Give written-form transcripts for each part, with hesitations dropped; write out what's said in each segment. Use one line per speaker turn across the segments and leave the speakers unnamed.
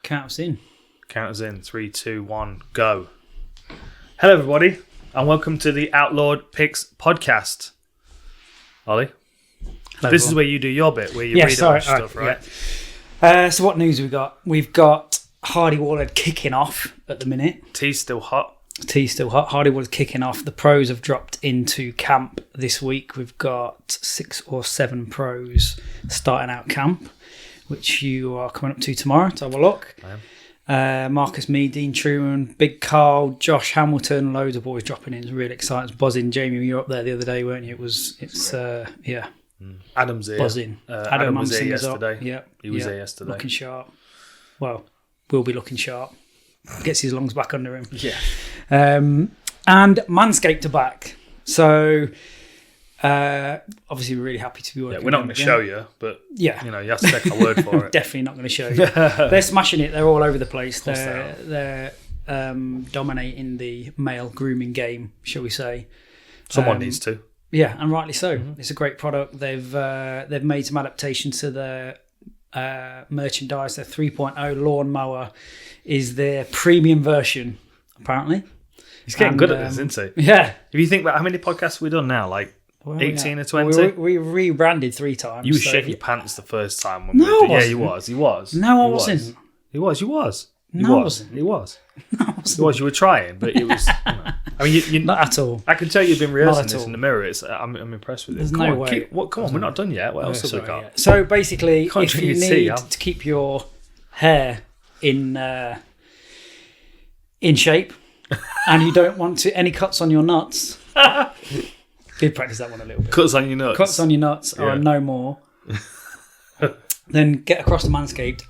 Count us in.
Count us in. 3, 2, 1, go. Hello, everybody, and welcome to the Outlawed Picks podcast. Ollie,
Hello,
this
everyone.
is where you do your bit, where you read all this stuff, right?
Yeah. So what news we got? We've got HardyWallhead kicking off at the minute.
Tea's still hot.
Tea's still hot. HardyWallhead kicking off. The pros have dropped into camp this week. We've got 6 or 7 pros starting out camp, which you are coming up to tomorrow to have a look.
I am.
Marcus Mead, Dean Truman, Big Carl, Josh Hamilton, loads of boys dropping in. It's really exciting. It's buzzing. Jamie, you were up there the other day, weren't you? Yeah.
Adam's here.
Buzzing.
Adam was here
Anderson's
yesterday.
up. Yeah.
He was here yesterday.
Looking sharp. Well, will be looking sharp. Gets his lungs back under him.
Yeah.
And Manscaped are back. So, obviously, we're really happy to be working.
Yeah, we're not going to show you, but you have to take our word for it.
Definitely not going to show you. They're smashing it. They're all over the place. They're dominating the male grooming game, shall we say?
Someone needs to.
Yeah, and rightly so. Mm-hmm. It's a great product. They've made some adaptations to their merchandise. Their 3.0 lawnmower is their premium version, apparently.
He's getting good at this, isn't he?
Yeah.
If you think about how many podcasts we've done now, like 18 or 20?
We rebranded 3 times.
You shit your pants the first time. When
No,
we
I
did.
wasn't.
Yeah, you was.
No, I wasn't.
He was.
No, I wasn't.
He was.
No, I wasn't.
You was. You were trying, but it was. I mean, you
Not at all.
I can tell you've been rehearsing
Not at
this
all.
in the mirror. I'm impressed with it.
There's
Come
no
on,
way.
Come on, we're not done yet. What else have we got?
Yeah. So basically,
Can't
if
drink
you
your tea,
need
huh?
to keep your hair in shape and you don't want any cuts on your nuts, did practice that one a little bit.
Cuts on your nuts.
Cuts on your nuts are no more. Then get across to Manscaped,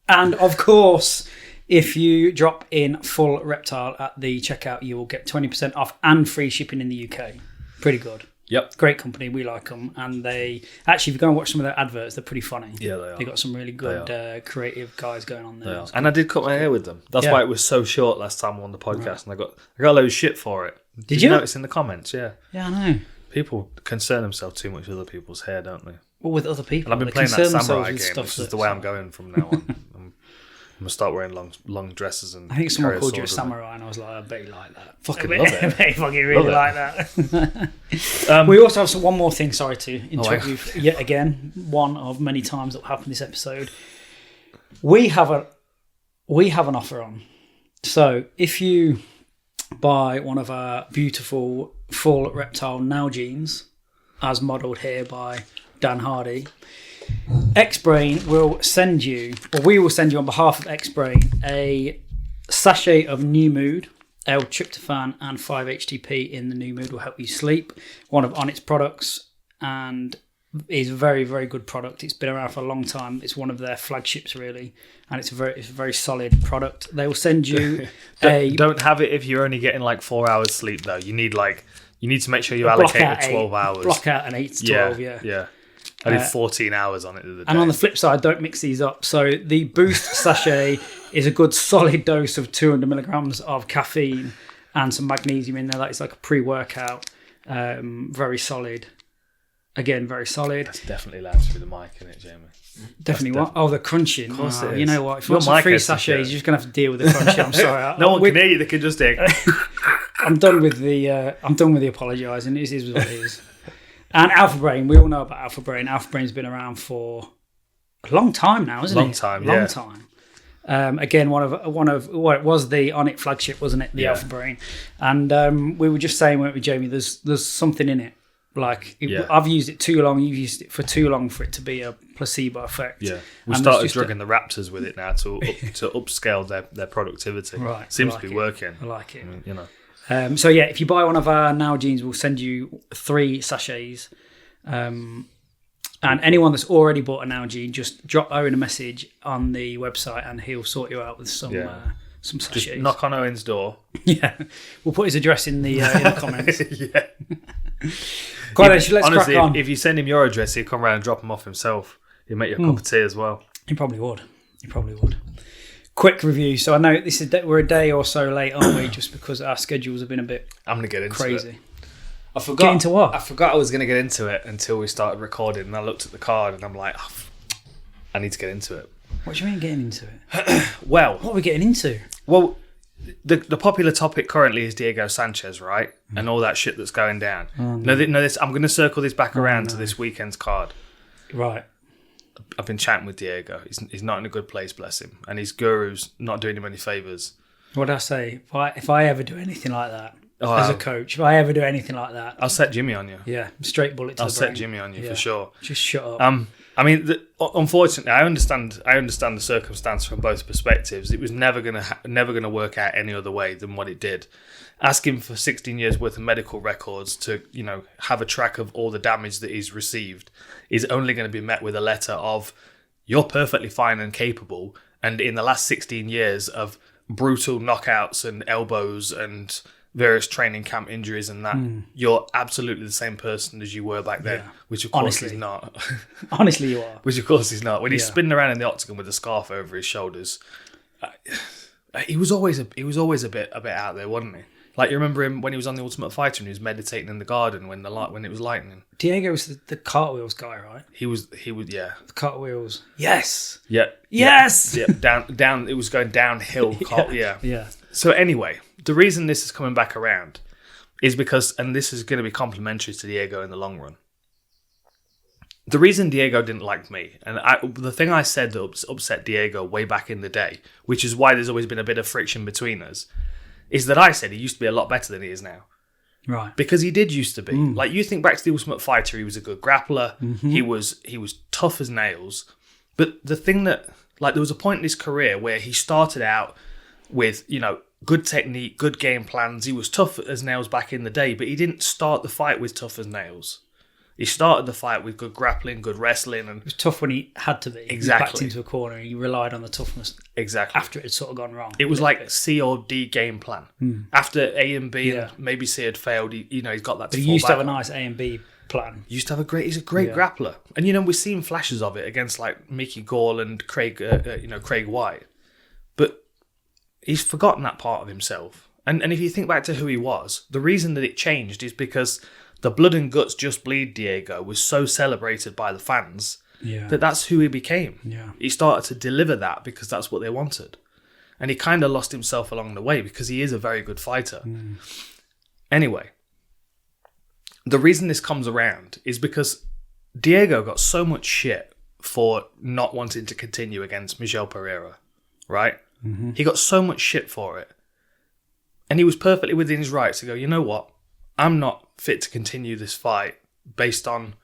and of course, if you drop in full reptile at the checkout, you will get 20% off and free shipping in the UK. Pretty good.
Yep.
Great company, we like them, and they actually, if you go and watch some of their adverts, they're pretty funny.
Yeah, they are.
They got some really good creative guys going on there.
And I did cut my hair with them. That's why it was so short last time on the podcast, and I got a load of shit for it. Did you notice in the comments? Yeah.
Yeah, I know.
People concern themselves too much with other people's hair, don't they?
Well, with other people,
And I've been
they
playing that
concern
samurai
themselves with
game,
stuff
which is
that-
the way I'm going from now on. I'm going to start wearing long dresses and
I think someone
carry
called you a
sword with me.
samurai, and I was like, I bet you like that.
Fucking love it.
I bet you fucking really
Love
like
it.
that. We also have one more thing, sorry to interrupt
yeah.
you yet again, one of many times that will happen this episode. We have an offer on. So if you buy one of our beautiful full reptile now jeans, as modelled here by Dan Hardy, X-Brain will send you, or we will send you on behalf of X-Brain, a sachet of New Mood. L-tryptophan and 5-HTP in the New Mood will help you sleep. One of Onnit's products, and is a very, very good product. It's been around for a long time. It's one of their flagships, really, and it's a very solid product. They will send you
Don't have it if you're only getting like 4 hours sleep though. You need to make sure you allocate the 12 hours.
Block out an 8 to 12,
Yeah. I did 14 hours on it the other day.
And on the flip side, don't mix these up. So the Boost sachet is a good solid dose of 200 milligrams of caffeine and some magnesium in there. That is like a pre-workout. Very solid. Again, very solid.
That's definitely loud through the mic, isn't it, Jamie?
Definitely what? Oh, the crunching.
Of course it is.
You know what? If you
Your
want some
mic
free
head's
sachets,
okay.
you're just going to have to deal with the crunching. I'm sorry.
No one can hear you. They can just hear.
I'm done with the apologising. It is what it is. And Alpha Brain, we all know about Alpha Brain. Alpha Brain's been around for a long time now, isn't it?
Long time.
Again, one of what it was the Onnit flagship, wasn't it? The Alpha Brain, and we were just saying, weren't we, Jamie? There's something in it. Like I've used it too long. You've used it for too long for it to be a placebo effect.
Yeah, we started drugging the Raptors with it now to upscale their productivity.
Right,
seems
like
to be
it.
working.
I like it.
I mean, you know.
So yeah, if you buy one of our Now jeans, we'll send you 3 sachets. And anyone that's already bought a Now jean, just drop Owen a message on the website, and he'll sort you out with some sachets.
Just knock on Owen's door.
Yeah, we'll put his address in the comments.
Yeah.
Quite let's
honestly,
crack on.
if you send him your address, he'll come round and drop them off himself. He'll make you a cup of tea as well.
He probably would. Quick review. So I know we're a day or so late, aren't we? Just because our schedules have been a bit
I'm going to get into
crazy.
it. I forgot.
Get into what?
I forgot I was going to get into it until we started recording, and I looked at the card and I'm like, I need to get into it.
What do you mean getting into it?
Well,
What are we getting into?
well, the popular topic currently is Diego Sanchez, right? And all that shit that's going down. No, this I'm going to circle this back around to this weekend's card.
Right.
I've been chatting with Diego. He's not in a good place, bless him. And his guru's not doing him any favours.
What did I say? If I ever do anything like that as a coach, if I ever do anything like that,
I'll set Jimmy on you.
yeah, straight bullet to
I'll
the brain.
set Jimmy on you
Yeah.
for sure.
Just shut up.
I mean, unfortunately, I understand the circumstance from both perspectives. It was never gonna work out any other way than what it did. Asking for 16 years worth of medical records to, have a track of all the damage that he's received is only going to be met with a letter of, you're perfectly fine and capable, and in the last 16 years of brutal knockouts and elbows and various training camp injuries and that, you're absolutely the same person as you were back then, which of course he's not.
Honestly, you are.
Which of course he's not. When he's spinning around in the octagon with a scarf over his shoulders, he was always a bit out there, wasn't he? Like, you remember him when he was on The Ultimate Fighter and he was meditating in the garden when it was lightning.
Diego was the cartwheels guy, right?
He was, yeah.
The cartwheels. Yes.
Yeah.
Yes.
Yeah. Down. It was going downhill. Yeah.
Yeah.
So anyway, the reason this is coming back around is because, and this is going to be complimentary to Diego in the long run. The reason Diego didn't like me, and the thing I said that upset Diego way back in the day, which is why there's always been a bit of friction between us, is that I said he used to be a lot better than he is now.
Right.
Because he did used to be. Like, you think back to The Ultimate Fighter, he was a good grappler. Mm-hmm. He was tough as nails. But the thing that, like, there was a point in his career where he started out with, good technique, good game plans. He was tough as nails back in the day, but he didn't start the fight with tough as nails. He started the fight with good grappling, good wrestling. And
it was tough when he had to be.
Exactly.
He backed into a corner and he relied on the toughness.
Exactly.
After it had sort of gone wrong.
It was like C or D game plan. After A and B and maybe C had failed, he's got that to
But he
fall
used to
back
have a
on.
nice A and B plan.
He's a great grappler. And, we've seen flashes of it against, like, Mickey Gall and Craig White. But he's forgotten that part of himself. And if you think back to who he was, the reason that it changed is because the blood and guts just bleed Diego was so celebrated by the fans that's who he became.
Yeah.
He started to deliver that because that's what they wanted. And he kind of lost himself along the way because he is a very good fighter. Anyway, the reason this comes around is because Diego got so much shit for not wanting to continue against Miguel Ferreirra, right? Mm-hmm. He got so much shit for it. And he was perfectly within his rights to go, you know what? I'm not fit to continue this fight based on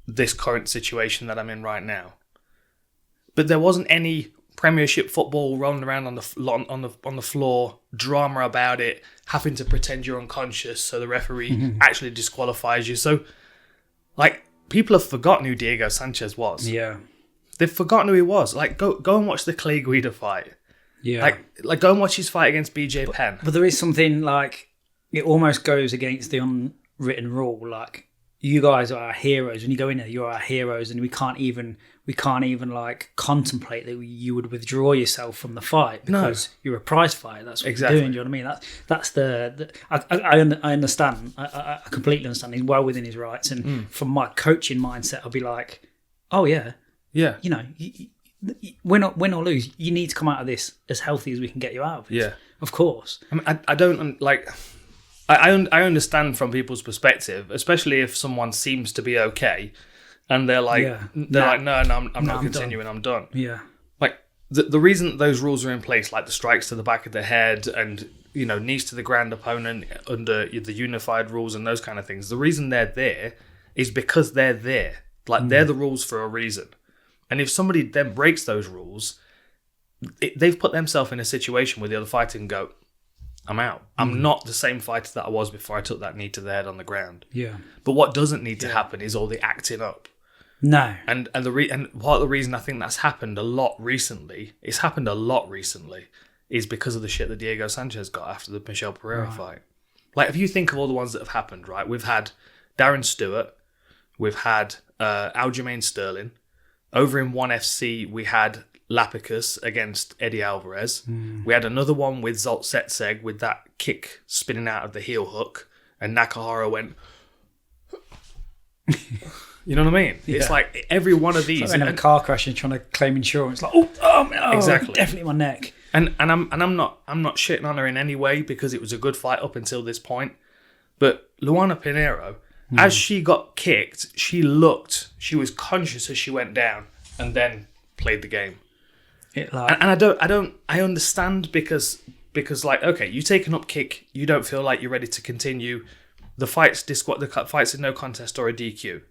this current situation that I'm in right now. But there wasn't any Premiership football rolling around on the floor, drama about it, having to pretend you're unconscious so the referee actually disqualifies you. So, like, people have forgotten who Diego Sanchez was.
Yeah.
They've forgotten who he was. Like, go and watch the Clay Guida fight.
Yeah.
Like go and watch his fight against BJ Penn.
But there is something, like, it almost goes against the unwritten rule. Like, you guys are our heroes. When you go in there, you're our heroes, and we can't even like contemplate that you would withdraw yourself from the fight because you're a prize fighter. That's what you're doing. Do you know what I mean? That's the I understand. I completely understand. He's well within his rights, and from my coaching mindset, I'll be like, oh yeah, win or lose, you need to come out of this as healthy as we can get you out of it.
Yeah,
of course.
I mean, I don't like. I understand from people's perspective, especially if someone seems to be okay, and they're like, no, I'm not continuing. I'm done.
Yeah,
like the reason that those rules are in place, like the strikes to the back of the head and knees to the ground opponent under the unified rules and those kind of things. The reason they're there is because they're there. Like they're the rules for a reason. And if somebody then breaks those rules, they've put themselves in a situation where the other fighter can go, I'm out. I'm not the same fighter that I was before I took that knee to the head on the ground.
Yeah.
But what doesn't need to happen is all the acting up.
No.
And part of the reason I think that's happened a lot recently, is because of the shit that Diego Sanchez got after the Michel Pereira fight. Like, if you think of all the ones that have happened, right? We've had Darren Stewart. We've had Aljamain Sterling. Over in 1FC, we had Lapicus against Eddie Alvarez. We had another one with Zolt Setseg with that kick spinning out of the heel hook. And Nakahara went... You know what I mean?
Yeah.
It's like every one of these.
It's like in a car crash and trying to claim insurance. Like, oh,
Exactly.
definitely my neck.
And I'm not shitting on her in any way because it was a good fight up until this point. But Luana Pinheiro, as she got kicked, she was conscious as she went down and then played the game. I understand because like, okay, you take an up kick, you don't feel like you're ready to continue. The fight's a no contest or a DQ.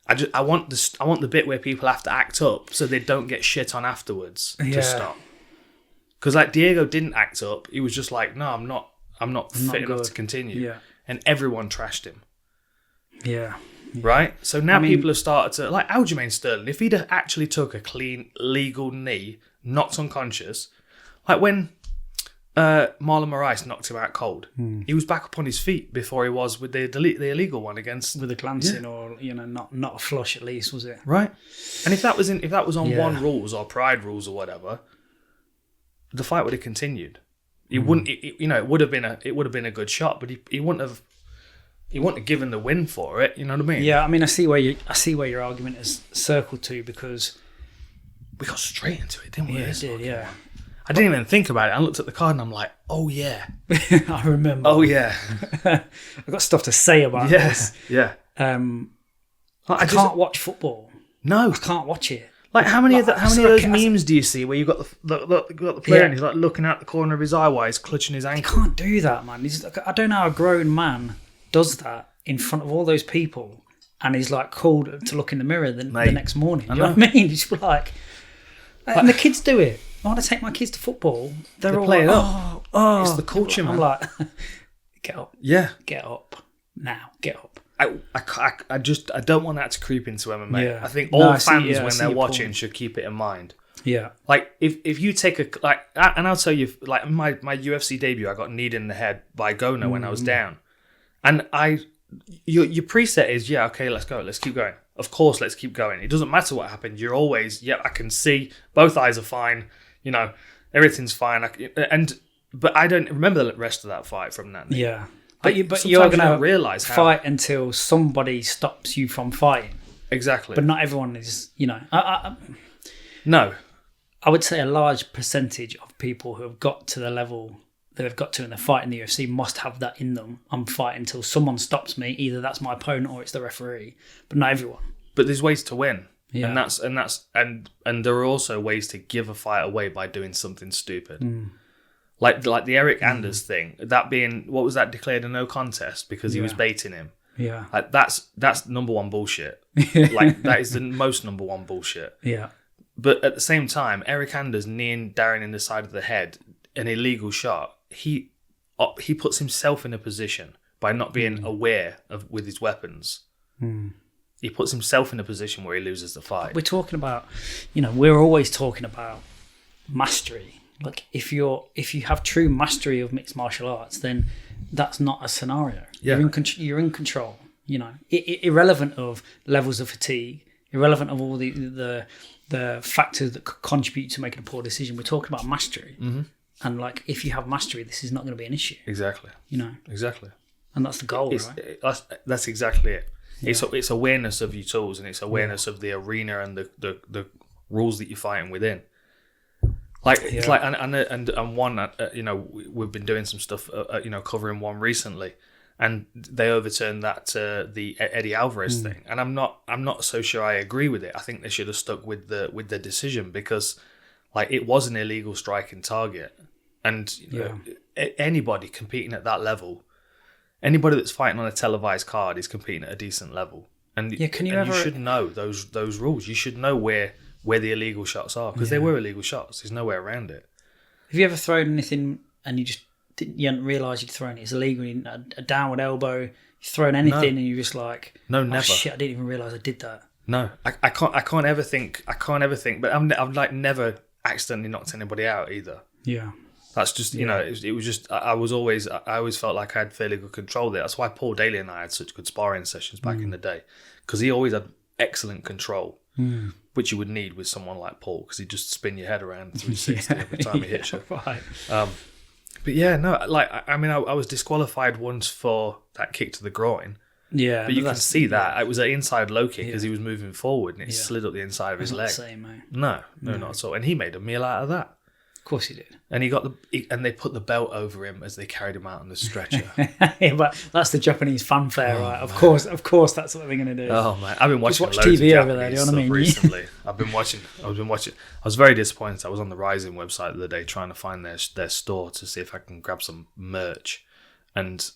I want the bit where people have to act up so they don't get shit on afterwards to stop. Because like Diego didn't act up. He was just like, no, I'm not fit enough to continue.
Yeah.
And everyone trashed him.
Yeah.
Right? So now people have started to... Like Aljamain Sterling, if he'd actually took a clean, legal knee, knocked unconscious... Like when Marlon Moraes knocked him out cold, he was back up on his feet before he was with the illegal one against...
With a glancing or, not a flush at least, was it?
Right. And if that was on one rules or pride rules or whatever, the fight would have continued. It wouldn't... It would have been a good shot, but he wouldn't have... He wouldn't have given the win for it, you know what I mean?
Yeah, I mean, I see where your argument is circled to because
we got straight into it, didn't we?
Yeah, it did, yeah.
I didn't even think about it. I looked at the card and I'm like, oh yeah.
I remember.
Oh yeah.
I've got stuff to say about this.
Yeah.
I can't watch football.
No.
I can't watch it.
Like how many of those memes do you see where you got the player and he's like looking out the corner of his eye while he's clutching his ankle?
You can't do that, man. I don't know how a grown man does that in front of all those people and he's like called to look in the mirror the next morning. You know what I mean? It's like, and the kids do it. I want to take my kids to football. They're all
play
like,
it up. It's the culture, man.
I'm like, get up.
Yeah.
Get up. Now, get up.
I don't want that to creep into MMA.
Yeah.
I think all fans when they're watching should keep it in mind.
Yeah. Like
if you take and I'll tell you, like my UFC debut, I got kneed in the head by Gona when I was down. And your preset is, okay, let's go, let's keep going. Of course, let's keep going. It doesn't matter what happened. You're always, I can see, both eyes are fine, everything's fine. But I don't remember the rest of that fight from that.
Yeah.
But you're going to realize
fight until somebody stops you from fighting.
Exactly.
But not everyone is,
No.
I would say a large percentage of people who have got to the level that they've got to in the fight in the UFC must have that in them. I'm fighting until someone stops me. Either that's my opponent or it's the referee. But not everyone.
But there's ways to win.
Yeah.
And there are also ways to give a fight away by doing something stupid. Like the Eric Anders thing, that being, what was that, declared a no contest because he was baiting him.
Yeah.
Like that's number one bullshit. Like that is the most number one bullshit.
Yeah.
But at the same time, Eric Anders kneeing Darren in the side of the head, an illegal shot, he puts himself in a position by not being aware of with his weapons. He puts himself in a position where he loses the fight.
We're talking about, we're always talking about mastery. Like if you have true mastery of mixed martial arts, then that's not a scenario.
Yeah.
You're in control. Irrelevant of levels of fatigue, irrelevant of all the factors that could contribute to making a poor decision. We're talking about mastery. And like, if you have mastery, this is not going to be an issue.
Exactly. Exactly.
And that's the goal, right?
That's exactly it.
Yeah.
It's awareness of your tools and it's awareness of the arena and the rules that you're fighting within. It's like and one, we've been doing some stuff, covering one recently, and they overturned that the Eddie Alvarez thing, and I'm not so sure I agree with it. I think they should have stuck with the decision because, like, it was an illegal striking target, and anybody competing at that level, anybody that's fighting on a televised card is competing at a decent level, and you should know those rules. You should know where the illegal shots are because they were illegal shots. There's no way around it.
Have you ever thrown anything and you hadn't realised you'd thrown it? It's illegal. A downward elbow. You've thrown anything and you're just like,
no, never.
Shit, I didn't even realise I did that.
No, I can't ever think. But I've like never accidentally knocked anybody out either.
Yeah.
That's just, it was just, I always felt like I had fairly good control there. That's why Paul Daly and I had such good sparring sessions back in the day, because he always had excellent control, which you would need with someone like Paul, because he'd just spin your head around 360 every time he hits you.
Right.
But yeah, no, like, I mean, I was disqualified once for that kick to the groin,
Yeah,
but you can see that. It was an inside low kick
Yeah.
as he was moving forward, and it slid up the inside of his
Not
leg.
the same, mate.
No, not at all. And he made a meal out of that.
Of course he did.
And and they put the belt over him as they carried him out on the stretcher.
Yeah, but that's the Japanese fanfare, right? Of course, that's what they're going to do.
Oh man, I've been watching
watch
loads
TV
of
over there,
Japanese
do you know what I
stuff
mean?
recently. I've been watching. I was very disappointed. I was on the Rising website the other day trying to find their store to see if I can grab some merch, and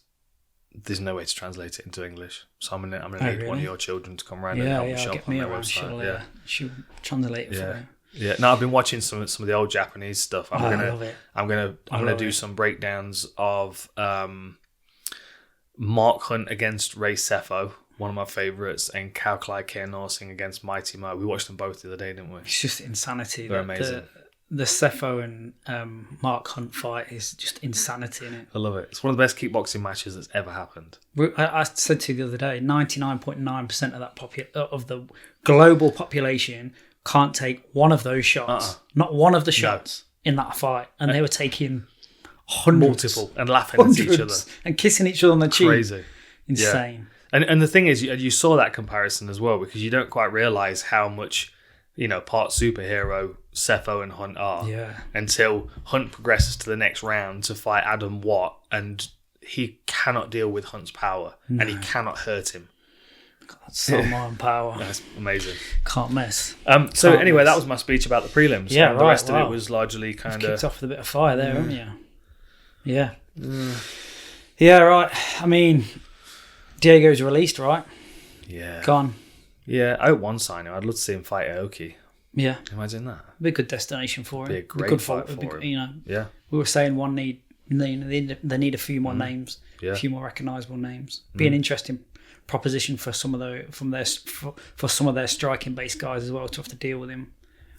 there's no way to translate it into English. So I'm gonna need one of your children to come around and help me shop
get
on
me
their
around.
website.
She'll translate it for you.
Yeah, no, I've been watching some of the old Japanese stuff.
I love it.
I'm gonna do some breakdowns of Mark Hunt against Ray Sefo, one of my favourites, and Kao Klai Norsing against Mighty Mo. We watched them both the other day, didn't we?
It's just insanity.
They're amazing.
The Sefo and Mark Hunt fight is just insanity, isn't it?
I love it. It's one of the best kickboxing matches that's ever happened.
I said to you the other day, 99.9% of that of the global population can't take one of those shots. Not one of the shots in that fight, and they were taking hundreds,
multiple, and laughing at each other
and kissing each other on the cheek.
Crazy,
insane.
Yeah. And the thing is, you saw that comparison as well, because you don't quite realise how much, part superhero Sefo and Hunt are until Hunt progresses to the next round to fight Adam Watt, and he cannot deal with Hunt's power, and he cannot hurt him.
God, that's Salman power.
That's amazing.
Can't miss.
So anyway, that was my speech about the prelims.
Yeah,
and the rest of it was largely kind of
kicked off with a bit of fire there, haven't you? Yeah. Yeah, right. I mean, Diego's released, right?
Yeah.
Gone.
Yeah, I hope one signing. I'd love to see him fight Aoki.
Yeah.
Imagine that.
Be a good destination for him.
Be a great fight for him.
Yeah. We were saying they need a few more names, a few more recognisable names. Be an interesting proposition for some of their striking based guys as well to have to deal with him.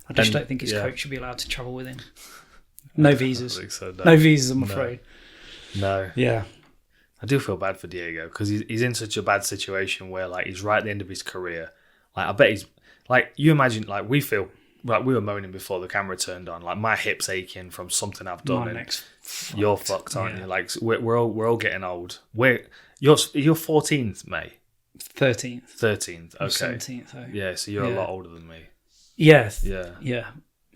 I just don't think his coach should be allowed to travel with him. No visas.
I think so,
no visas, I'm afraid.
No.
Yeah.
I do feel bad for Diego because he's in such a bad situation where he's right at the end of his career. I bet he's you imagine we feel we were moaning before the camera turned on. My hip's aching from something I've done. You're fucked, aren't you? We're all getting old. You're 14th, May.
13th.
Okay.
17th.
Yeah, so you're a lot older than me.
Yes. Yeah.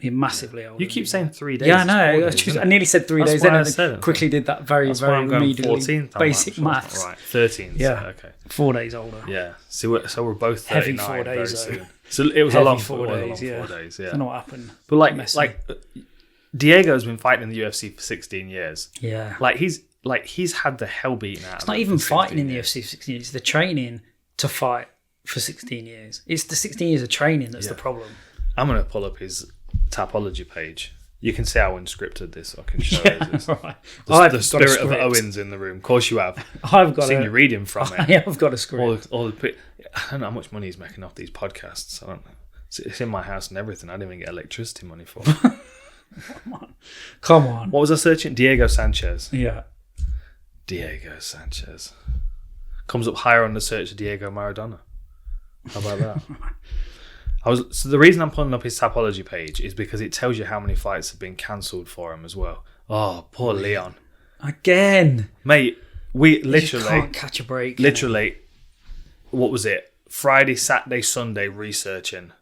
You're massively older.
You keep saying 3 days.
Yeah, I know. I nearly said 3 days. Then I quickly did that very immediately.
14th,
basic maths.
Right, 13th.
Yeah.
Okay.
4 days older.
Yeah. So we're both 39
heavy 4 days
very
though.
soon. So it was a long
4 days. Yeah.
4 days. Yeah.
I don't know what happened.
But Diego's been fighting in the UFC for 16 years.
Yeah.
He's had the hell beaten out of him.
It's not even fighting in the UFC for 16 years. It's the training to fight for 16 years. It's the 16 years of training that's the problem.
I'm going to pull up his Tapology page. You can see how unscripted this I can show it.
Right.
The spirit of Owen's in the room. Of course you have.
I've got
seen you reading from it.
Yeah, I've got a script.
I don't know how much money he's making off these podcasts. I don't know. It's in my house and everything. I didn't even get electricity money for it.
Come on.
What was I searching? Diego Sanchez.
Yeah.
Diego Sanchez. Comes up higher on the search of Diego Maradona. How about that? So the reason I'm pulling up his Tapology page is because it tells you how many fights have been cancelled for him as well. Oh, poor Leon.
Again.
Mate, we literally
can't catch a break.
Literally, what was it? Friday, Saturday, Sunday researching.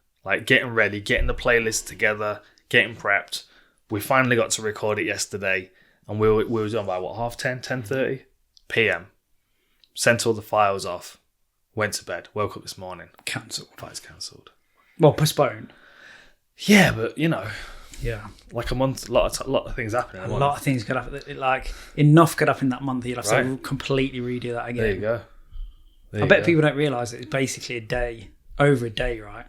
Getting ready, getting the playlist together, getting prepped. We finally got to record it yesterday, and we were done by 10:30 p.m. Sent all the files off, went to bed, woke up this morning.
Cancelled.
Fight's cancelled.
Well, postponed.
Yeah, but
Yeah.
A month, a lot of things happen.
A lot of things could happen. Enough could happen that month. You'll have to completely redo that again.
There you go.
I bet people don't realise that it's basically over a day, right?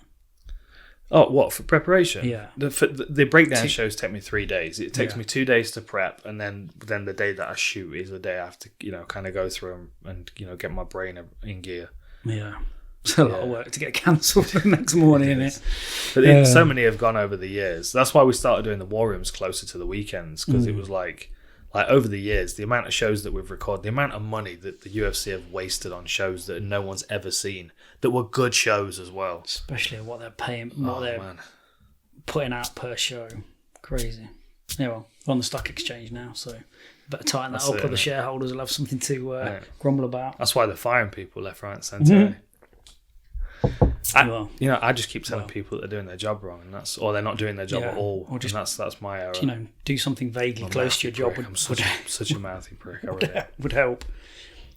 Oh, what, for preparation?
Yeah.
The breakdown shows take me 3 days. It takes me 2 days to prep, and then the day that I shoot is the day I have to, kind of go through and get my brain in gear.
Yeah. It's a lot of work to get cancelled the next morning, isn't it?
But so many have gone over the years. That's why we started doing the war rooms closer to the weekends, because it was over the years, the amount of shows that we've recorded, the amount of money that the UFC have wasted on shows that no one's ever seen, that were good shows as well.
Especially what they're paying, putting out per show. Crazy. Yeah, well, we're on the stock exchange now, so Better tighten that
That's
up,
it,
or the
innit?
shareholders will have something to grumble about.
That's why they're firing people left, right, and centre.
Well,
I just keep telling people that they're doing their job wrong, and or they're not doing their job at all.
Or just,
and that's my error.
Do something vaguely close to your job.
I'm such a mouthy prick. I really am.
Would help.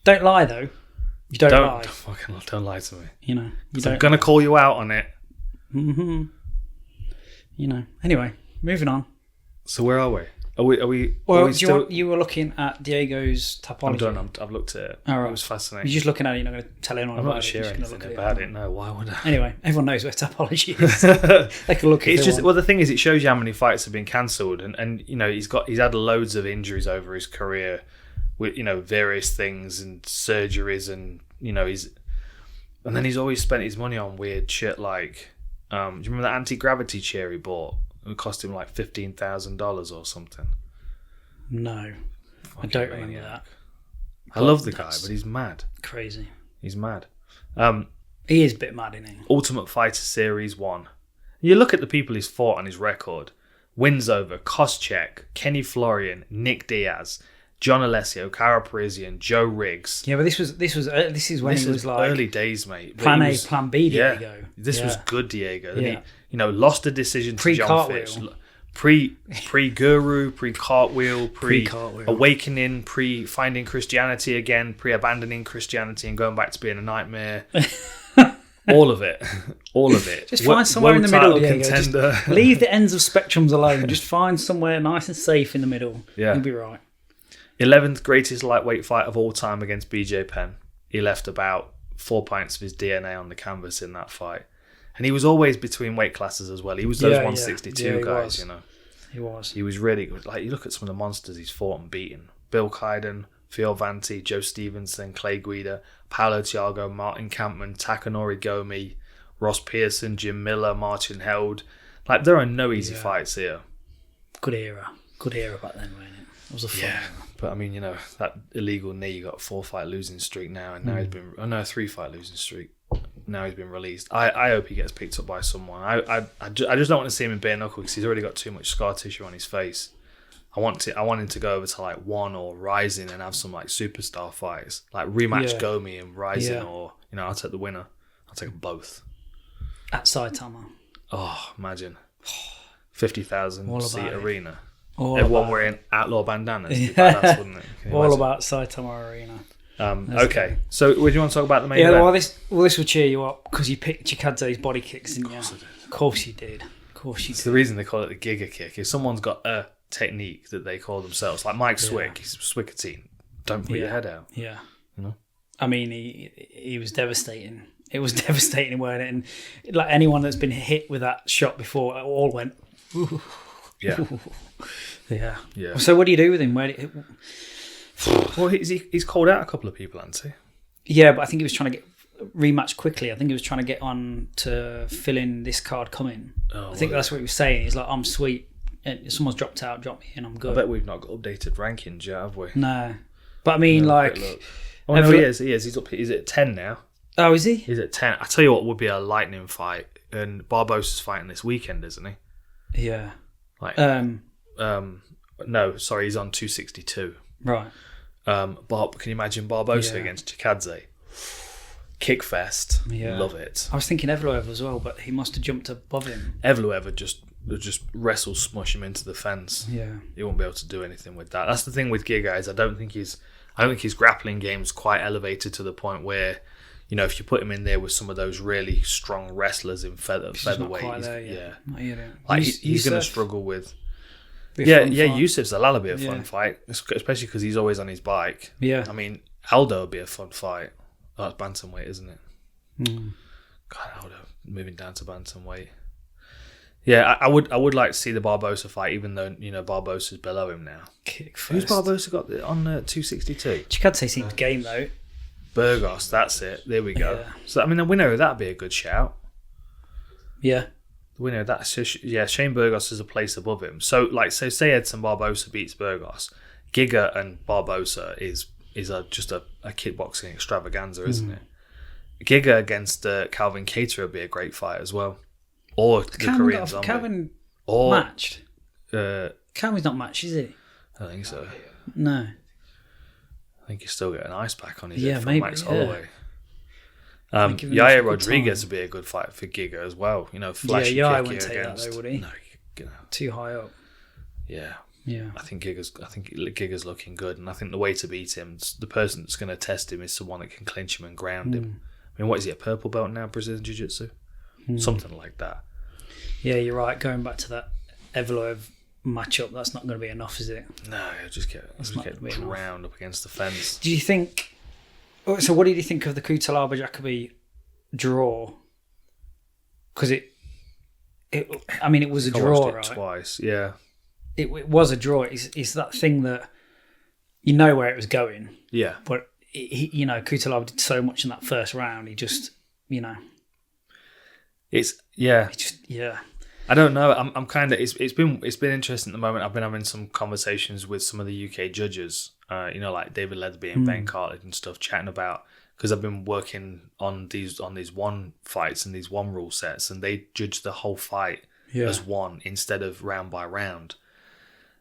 Don't lie though. You don't lie.
Don't lie to me.
You
I'm gonna call you out on it.
Mm-hmm. Anyway, moving on.
So where are we? Are we?
Well,
still...
you were looking at Diego's topology.
I'm done. I've looked at it.
All right.
It was fascinating.
You're just looking at it. You're not going to tell anyone
I'm
about
not
it.
sharing anything about it. No, why would I?
Anyway, everyone knows where topology is. They can look.
It's just the thing is, it shows you how many fights have been cancelled, and he's had loads of injuries over his career, with various things and surgeries, and and then he's always spent his money on weird shit like, do you remember the anti-gravity chair he bought? It cost him like $15,000 or something.
No, I don't remember that.
I love the guy, but he's mad.
Crazy.
He's mad.
He is a bit mad, isn't he?
Ultimate Fighter Series 1. You look at the people he's fought on his record. Wins over Koscheck, Kenny Florian, Nick Diaz, John Alessio, Cara Parisian, Joe Riggs.
Yeah, but this is when he was like
early days, mate.
Plan A, Plan B Diego.
Yeah, this was good Diego.
Yeah.
He, lost a decision to John Fitch. Pre-Guru, pre-Cartwheel, pre-Awakening, pre-Finding Christianity again, pre-Abandoning Christianity and going back to being a nightmare. All of it.
Just find somewhere in the middle, Diego.
Contender.
Just leave the ends of spectrums alone. Just find somewhere nice and safe in the middle.
Yeah.
You'll be right.
11th greatest lightweight fight of all time against BJ Penn. He left about 4 pints of his DNA on the canvas in that fight. And he was always between weight classes as well. He was those 162 guys,
He was.
He was really good. Like, you look at some of the monsters he's fought and beaten. Bill Kyden, Fioravanti, Joe Stevenson, Clay Guida, Paolo Thiago, Martin Kampman, Takanori Gomi, Ross Pearson, Jim Miller, Martin Held. Like, there are no easy fights here.
Good era. Good era back then, wasn't it? It was a fun era.
But I mean, that illegal knee, you got a 4-fight losing streak now, and now he's been, a 3-fight losing streak. Now he's been released. I hope he gets picked up by someone. I just don't want to see him in bare knuckle because he's already got too much scar tissue on his face. I want him to go over to like One or Rising and have some like superstar fights, like rematch Gomi and Rising, or I'll take the winner. I'll take them both
at Saitama.
Oh, imagine 50,000 seat arena.
Everyone
wearing outlaw bandanas. Badass, wouldn't it?
All about Saitama Arena.
Okay, so do you want to talk about the main event?
Well, this will cheer you up because you picked Chikadze's body kicks, didn't you? Of course you did.
It's the reason they call it the Giga Kick. If someone's got a technique that they call themselves, like Mike Swick, he's Swickatine. Don't put your head out.
Yeah. I mean, he was devastating. It was devastating, weren't it? And like anyone that's been hit with that shot before, it all went. Ooh.
Yeah.
Yeah. So what do you do with him?
Well, he's called out a couple of people, hasn't he?
Yeah, but I think he was trying to get rematch quickly. I think he was trying to get on to fill in this card coming. I think that's what he was saying. He's like, I'm sweet. And someone's dropped out, drop me in, I'm good.
I bet we've not got updated rankings yet, have we?
No. But I mean, like...
Oh, no, he is. He's up. He's at 10 now.
Oh, is he?
He's at 10. I tell you what would be a lightning fight. And Barbosa's fighting this weekend, isn't he?
Yeah.
Like, no, sorry, he's on 262.
Right.
Can you imagine Barbosa against Chikadze? Kickfest. Yeah. Love it.
I was thinking Evloev as well, but he must have jumped above him.
Evloev would just wrestle, smush him into the fence.
Yeah.
He won't be able to do anything with that. That's the thing with Giga is I don't think his grappling game's quite elevated to the point where, if you put him in there with some of those really strong wrestlers in featherweight, he's going to struggle with. Yusuf's Zalal be a fun fight, especially because he's always on his bike.
Yeah,
I mean Aldo would be a fun fight. Oh, it's bantamweight, isn't it? God, Aldo moving down to bantamweight. Yeah, I would like to see the Barbosa fight, even though Barbosa's below him now. Who's Barbosa got on 262?
Chikadze seems game though.
Burgos, that's it. There we go. Yeah. So I mean, the winner of that'd be a good shout.
Yeah.
Winner that, Shane Burgos is a place above him. So say Edson Barbosa beats Burgos, Giga and Barbosa is just a kickboxing extravaganza, isn't it? Giga against Calvin Kattar would be a great fight as well, or the Korean Zombie.
Calvin
or
matched. Calvin's not matched, is he?
I don't think so.
No.
I think he's still getting ice pack on his
Yeah,
head from
maybe,
Max
yeah.
Holloway.
Giving him
Yaya
a good
Rodriguez
time.
would be a good fight for Giga as well. Flashy
Yeah, I
kick
wouldn't
here
take
against.
that though, would he?
No,
Too high up.
yeah.
Yeah.
I think Giga's looking good, and I think the way to beat him, the person that's going to test him, is someone that can clinch him and ground him. I mean, what is he, a purple belt now, Brazilian Jiu-Jitsu? Something like that.
Yeah, you're right. Going back to that Evloev matchup, that's not going to be enough, is it?
No, he'll just get drowned up against the fence.
Do you think... So what did you think of the Cutalaba Jacoby draw? Because it was a draw, right?
Twice, yeah.
It was a draw. It's that thing that you know where it was going.
Yeah.
But, Cutalaba did so much in that first round. He just,
It's, yeah.
Yeah.
I don't know. I'm kind of. It's been interesting at the moment. I've been having some conversations with some of the UK judges. Like David Leatherby and Ben Cartledge and stuff, chatting about, because I've been working on these one fights and these one rule sets, and they judge the whole fight as one instead of round by round.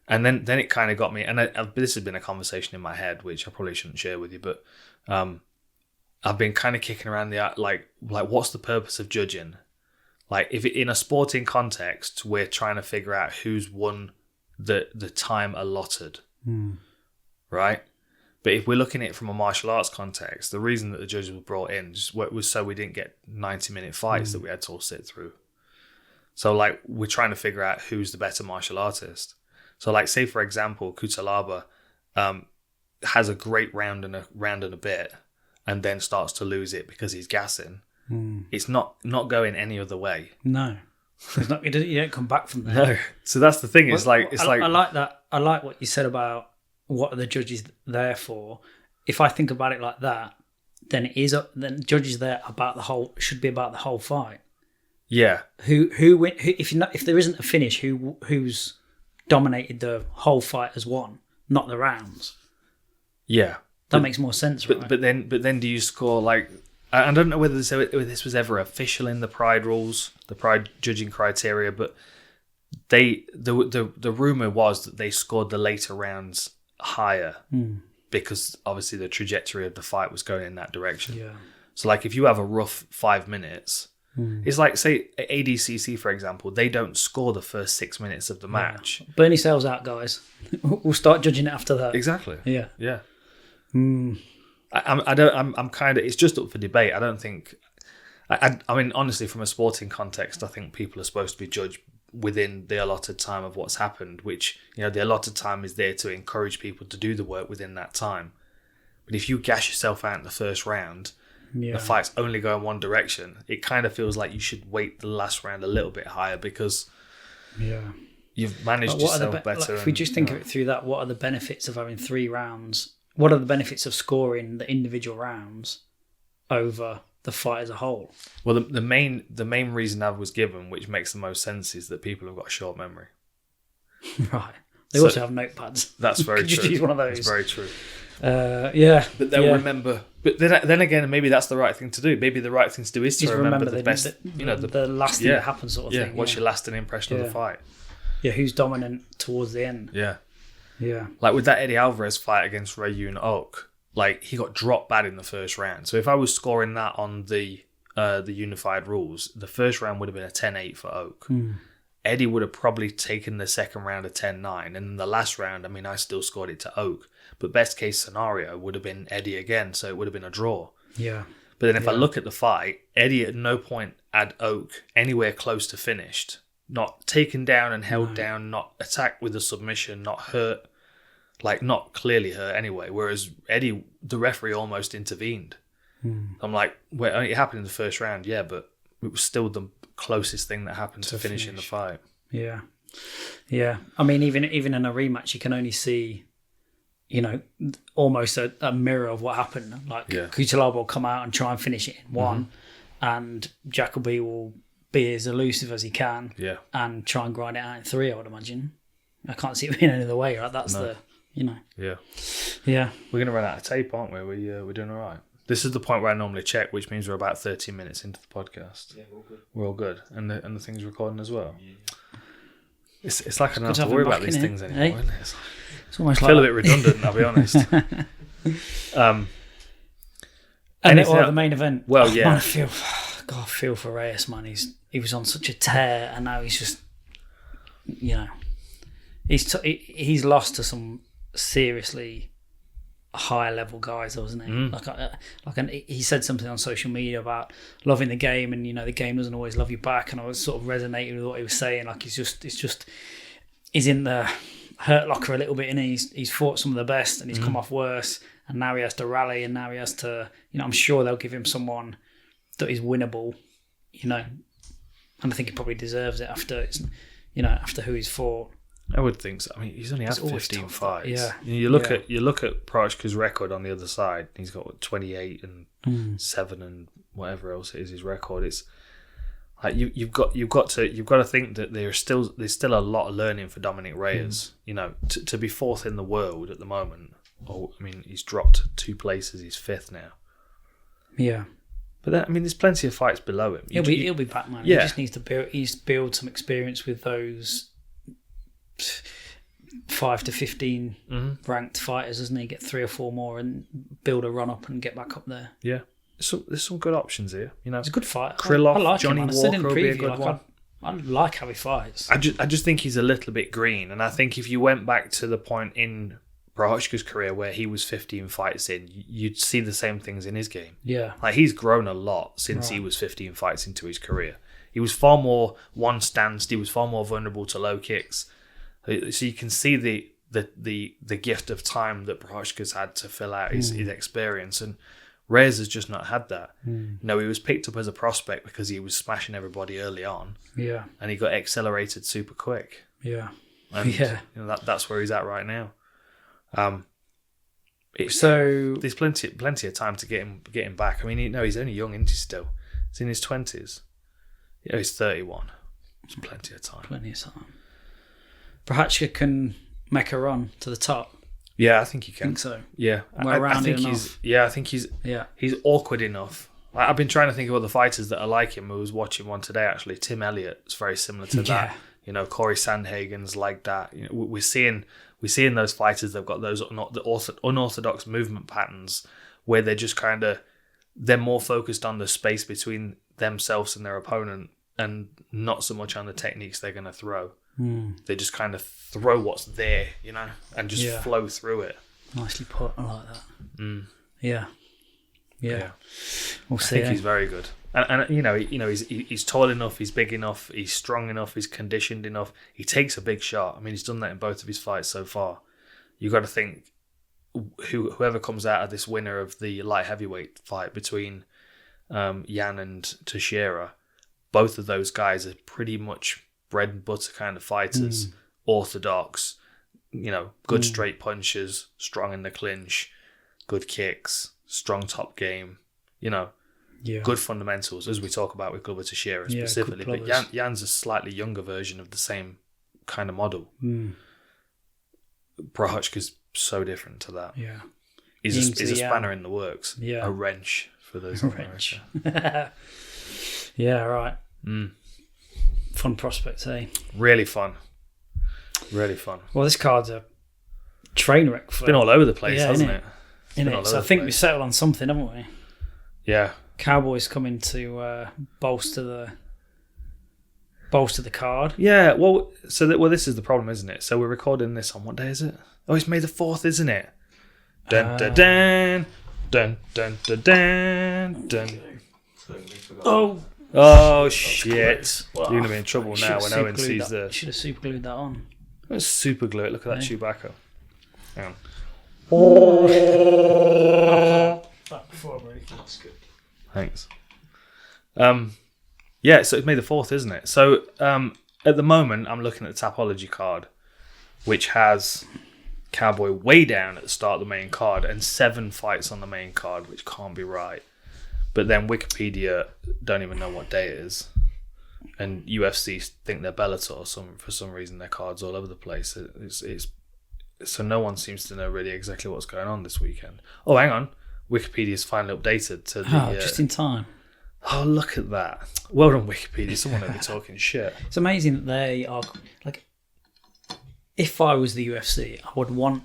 And then it kind of got me. And this has been a conversation in my head, which I probably shouldn't share with you, but I've been kind of kicking around the like what's the purpose of judging? Like, if in a sporting context, we're trying to figure out who's won the time allotted, right? But if we're looking at it from a martial arts context, the reason that the judges were brought in was so we didn't get 90-minute fights that we had to all sit through. So, like, we're trying to figure out who's the better martial artist. So, like, say, for example, Cutalaba has a great round and a bit, and then starts to lose it because he's gassing. It's not going any other way.
No, you don't come back from there.
No. So that's the thing.
I like that. I like what you said about what are the judges there for. If I think about it like that, then then judges there should be about the whole fight.
Yeah.
Who win? If there isn't a finish, who's dominated the whole fight as one, not the rounds.
Yeah.
That makes more sense, right?
But then do you score like? I don't know whether this was ever official in the Pride rules, the Pride judging criteria, but the rumor was that they scored the later rounds higher because obviously the trajectory of the fight was going in that direction.
Yeah.
So like if you have a rough 5 minutes, it's like, say ADCC for example, they don't score the first 6 minutes of the match.
Bernie Sales out, guys. We'll start judging it after that.
Exactly.
Yeah.
Yeah. I'm kind of. It's just up for debate. I don't think. I mean, honestly, from a sporting context, I think people are supposed to be judged within the allotted time of what's happened. Which the allotted time is there to encourage people to do the work within that time. But if you gash yourself out in the first round, the fight's only going one direction. It kind of feels like you should weight the last round a little bit higher because you've managed yourself better.
If we just think of it through that, what are the benefits of having 3 rounds? What are the benefits of scoring the individual rounds over the fight as a whole?
Well, the main reason I was given, which makes the most sense, is that people have got a short memory.
Right. They also have notepads.
That's very true.
Just use one of those.
That's very true.
Yeah.
But they'll remember. But then again, maybe that's the right thing to do. Maybe the right thing to do is to remember the best.
The last thing that happened, sort of thing.
What's your lasting impression of the fight?
Yeah. Who's dominant towards the end?
Yeah.
Yeah.
Like with that Eddie Alvarez fight against Ryu and Oak, like he got dropped bad in the first round. So if I was scoring that on the unified rules, the first round would have been a 10-8 for Oak. Eddie would have probably taken the second round a 10-9, and then the last round, I mean, I still scored it to Oak. But best case scenario would have been Eddie again, so it would have been a draw.
Yeah.
But then if I look at the fight, Eddie at no point had Oak anywhere close to finished. Not taken down and held down, not attacked with a submission, not hurt. Like, not clearly hurt anyway. Whereas Eddie, the referee, almost intervened. I'm like, well, it happened in the first round, yeah, but it was still the closest thing that happened to finishing the fight.
Yeah. Yeah. I mean, even in a rematch, you can only see, almost a mirror of what happened. Like, Cutalaba will come out and try and finish it in one, and Jacoby will be as elusive as he can and try and grind it out in 3, I would imagine. I can't see it being any other way, right? That's
Yeah.
Yeah.
We're going to run out of tape, aren't we? We're doing all right. This is the point where I normally check, which means we're about 13 minutes into the podcast.
Yeah, we're all good.
We're all good. And the thing's recording as well. Yeah. It's like I don't have to worry about these things anymore, isn't it?
It's almost
I
like
feel a bit redundant, I'll be honest.
The main event.
Well, yeah.
Man, I feel for Reyes, man. He was on such a tear, and now he's just, he's lost to some seriously higher level guys, wasn't he? He said something on social media about loving the game, and the game doesn't always love you back. And I was sort of resonating with what he was saying. Like he's in the hurt locker a little bit, and he's fought some of the best, and he's come off worse, and now he has to rally, and now he has to, I'm sure they'll give him someone that is winnable, and I think he probably deserves it after after who he's fought.
I would think so. I mean, he's only had 15 fights.
Yeah.
You look at Prochazka's record on the other side. He's got 28 and 7 and whatever else it is his record. It's like you've got to think that there's still a lot of learning for Dominic Reyes. To be fourth in the world at the moment. He's dropped 2 places. He's 5th now. Yeah. But there's plenty of fights below him.
He'll be back, man. Yeah. He just needs to build some experience with those 5 to 15 ranked fighters, doesn't he? Get 3 or 4 more and build a run up and get back up there.
Yeah, there's some good options here.
He's a good fighter.
Krylov,
I like
Johnny
him,
Walker will be a good one.
I like how he fights.
I just think he's a little bit green, and I think if you went back to the point in Prochazka's career where he was 15 fights in, you'd see the same things in his game.
Yeah,
like he's grown a lot since he was 15 fights into his career. He was far more one stanced. He was far more vulnerable to low kicks. So you can see the gift of time that Prochazka's had to fill out his experience, and Reyes has just not had that. He was picked up as a prospect because he was smashing everybody early on. Yeah, and he got accelerated super quick. Yeah, and that's where he's at right now. So there's plenty of time to get him back. I mean, he's only young, isn't he? Still, he's in his 20s. He's 31. It's plenty of time.
Prochazka can make a run to the top.
Yeah, I think he can.
I think so.
Yeah, I think he's awkward enough. I've been trying to think of other fighters that are like him. I was watching one today actually. Tim Elliott's very similar to that. Corey Sandhagen's like that. We're seeing those fighters. They've got those unorthodox movement patterns where they're just they're more focused on the space between themselves and their opponent, and not so much on the techniques they're going to throw. They just throw what's there, and just flow through it.
Nicely put. I like that. Yeah. We'll see.
I think he's very good, and he's tall enough, he's big enough, he's strong enough, he's conditioned enough. He takes a big shot. I mean, he's done that in both of his fights so far. You got to think whoever comes out of this winner of the light heavyweight fight between Yan and Teixeira, both of those guys are pretty much bread and butter kind of fighters, orthodox, good straight punches, strong in the clinch, good kicks, strong top game, good fundamentals, as we talk about with Glover Teixeira specifically. But Yan's a slightly younger version of the same kind of model. Prochazka's so different to that. Yeah, he's a spanner in the works. Yeah, a wrench for those in America.
Yeah, right. Fun prospect, eh?
Really fun.
Well, this card's a train wreck.
It's been all over the place, hasn't it?
So I think we settled on something, haven't we?
Yeah.
Cowboys coming to bolster the card.
Yeah. Well, this is the problem, isn't it? So we're recording this on what day is it? Oh, it's May the 4th, isn't it? Dun dun dun dun dun dun dun dun. Oh shit! You're gonna be in trouble now when Owen sees the.
You should have super glued that on.
Let's super glue it. Look at that Chewbacca. Hang on.
Back before I break. That's good.
Thanks. Yeah, so it's May the 4th, isn't it? So at the moment, I'm looking at the Tapology card, which has Cowboy way down at the start of the main card and 7 fights on the main card, which can't be right. But then Wikipedia don't even know what day it is. And UFC think they're Bellator. For some reason, their card's all over the place. So no one seems to know really exactly what's going on this weekend. Oh, hang on. Wikipedia's finally updated to the...
just in time.
Oh, look at that. Well done, Wikipedia. Someone will be talking shit.
It's amazing that they are... if I was the UFC, I would want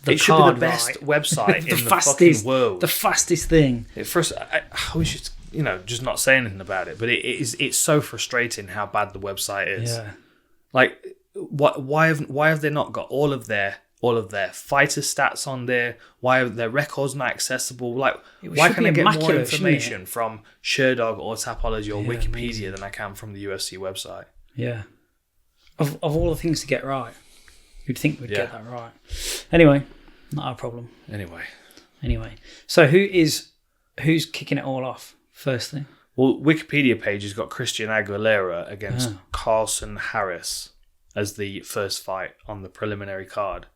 the
it should be
card
the best
right.
website
the
in the
fastest,
fucking world.
The fastest thing.
We should, just not say anything about it. But it's so frustrating how bad the website is.
Yeah.
Like, why have they not got all of their fighter stats on there? Why are their records not accessible? Like, why can I get more information from Sherdog or Tapology or Wikipedia than I can from the UFC website?
Yeah. Of all the things to get right, you'd think we'd get that right. Anyway, not our problem. Anyway, so who's kicking it all off? First thing.
Well, Wikipedia page has got Christian Aguilera against Carlson Harris as the first fight on the preliminary card.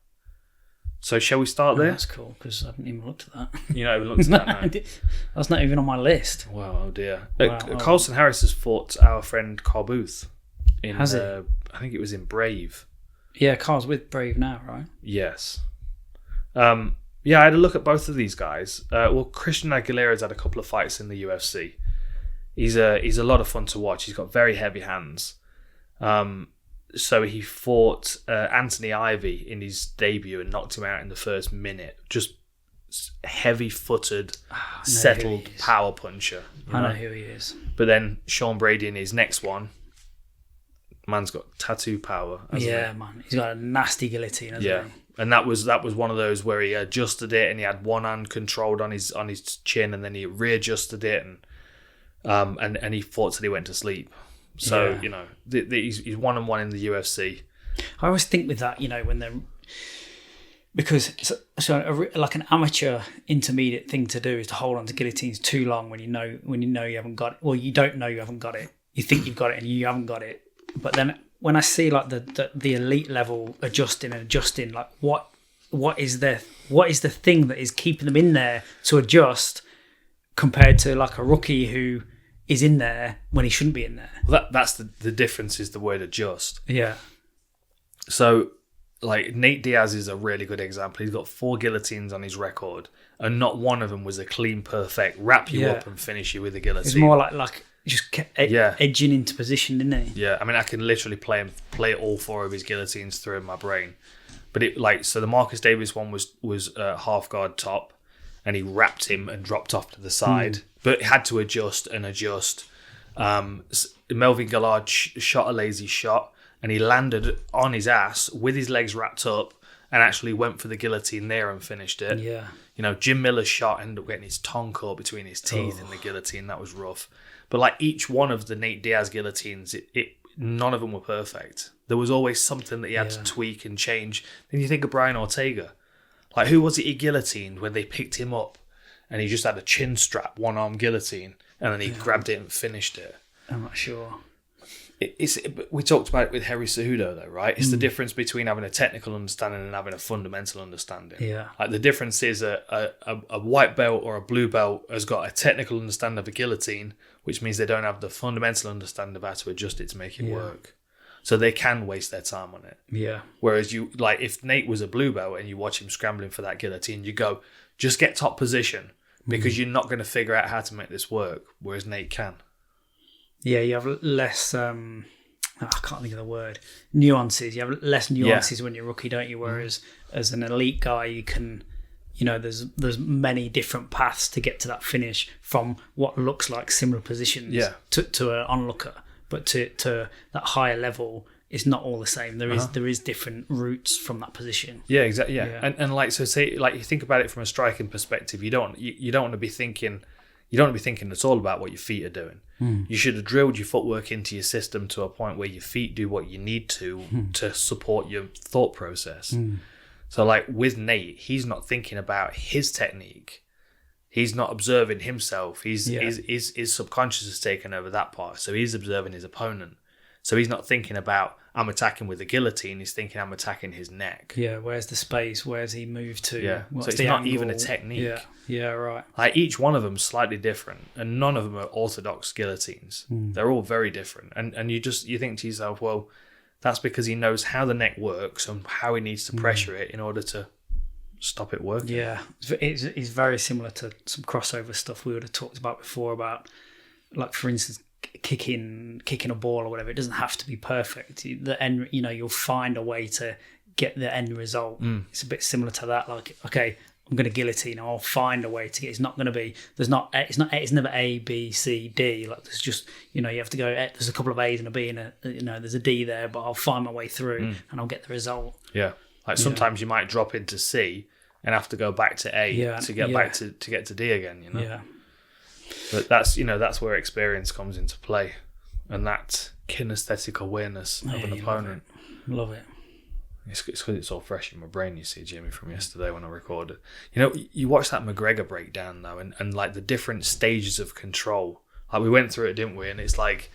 So shall we start there?
That's cool, because I haven't even looked at that.
You know, looked at that now.
That's not even on my list.
Wow, oh dear.
Wow.
Carlson Harris has fought our friend Carl Booth.
Has he?
I think it was in Brave.
Yeah, Carl's with Brave now, right?
Yes. I had a look at both of these guys. Christian Aguilera's had a couple of fights in the UFC. He's a lot of fun to watch. He's got very heavy hands. So he fought Anthony Ivy in his debut and knocked him out in the first minute. Just heavy-footed, settled power puncher.
I know who he is.
But then Sean Brady in his next one, man's got tattoo power.
Yeah, man. He's got a nasty guillotine, hasn't he?
And that was one of those where he adjusted it and he had one hand controlled on his chin and then he readjusted it and he fought till he went to sleep. So, he's 1-1 in the UFC.
I always think with that, when they're... Because like an amateur intermediate thing to do is to hold on to guillotines too long when you know you haven't got it. Well, you don't know you haven't got it. You think you've got it and you haven't got it. But then when I see like the elite level adjusting, like what is the thing that is keeping them in there to adjust compared to like a rookie who is in there when he shouldn't be in there.
Well, that's the difference is the word adjust.
Yeah.
So, like, Nate Diaz is a really good example. He's got 4 guillotines on his record, and not one of them was a clean, perfect, wrap you up and finish you with a guillotine.
It's more like just edging into position, didn't he?
Yeah, I mean, I can literally play all 4 of his guillotines through in my brain. But so the Marcus Davis one was half guard top, and he wrapped him and dropped off to the side, but had to adjust. Melvin Gillard shot a lazy shot, and he landed on his ass with his legs wrapped up and actually went for the guillotine there and finished it.
Yeah.
Jim Miller's shot ended up getting his tongue caught between his teeth in the guillotine. That was rough. But like each one of the Nate Diaz guillotines, none of them were perfect. There was always something that he had to tweak and change. Then you think of Brian Ortega. Like, who was it he guillotined when they picked him up and he just had a chin strap, one-arm guillotine, and then he grabbed it and finished it?
I'm not sure.
We talked about it with Harry Cejudo, though, right? It's the difference between having a technical understanding and having a fundamental understanding.
Yeah. Like
the difference is a white belt or a blue belt has got a technical understanding of a guillotine, which means they don't have the fundamental understanding of how to adjust it to make it work. So they can waste their time on it.
Yeah.
Whereas if Nate was a blue belt and you watch him scrambling for that guillotine, you go, just get top position because you're not going to figure out how to make this work, whereas Nate can.
Yeah, you have less, I can't think of the word, nuances. You have less nuances when you're rookie, don't you? Whereas as an elite guy, you can, there's many different paths to get to that finish from what looks like similar positions to an onlooker. But to that higher level, it's not all the same. There is different routes from that position. Yeah,
exactly. Yeah. And like, so say, like, you think about it from a striking perspective, you don't want to be thinking it's all about what your feet are doing. You should have drilled your footwork into your system to a point where your feet do what you need to support your thought process. So like with Nate, he's not thinking about his technique. He's not observing himself. His subconscious has taken over that part. So he's observing his opponent. So he's not thinking about, I'm attacking with a guillotine. He's thinking, I'm attacking his neck.
Yeah, where's the space? Where's he moved to?
Yeah,
what's
so it's
the
not
angle?
even a technique.
Yeah, right.
Like each one of them is slightly different. And none of them are orthodox guillotines. They're all very different. And you think to yourself, well, that's because he knows how the neck works and how he needs to pressure it in order to stop it working. Yeah,
it's very similar to some crossover stuff we would have talked about before about, like, for instance, kicking a ball or whatever. It doesn't have to be perfect. The end, you'll find a way to get the end result. It's a bit similar to that. Like, okay, I'm going to guillotine. I'll find a way to get. It's not going to be. It's never A, B, C, D. Like there's just you have to go. There's a couple of A's and a B and there's a D there, but I'll find my way through and I'll get the result.
Yeah, like sometimes you might drop into C and have to go back to A to get back to get to D again.
Yeah.
But that's where experience comes into play, and that kinesthetic awareness of an opponent.
Love it.
It's because it's all fresh in my brain, you see, Jimmy, from yesterday when I recorded. You watch that McGregor breakdown, though, and like the different stages of control. Like, we went through it, didn't we? And it's like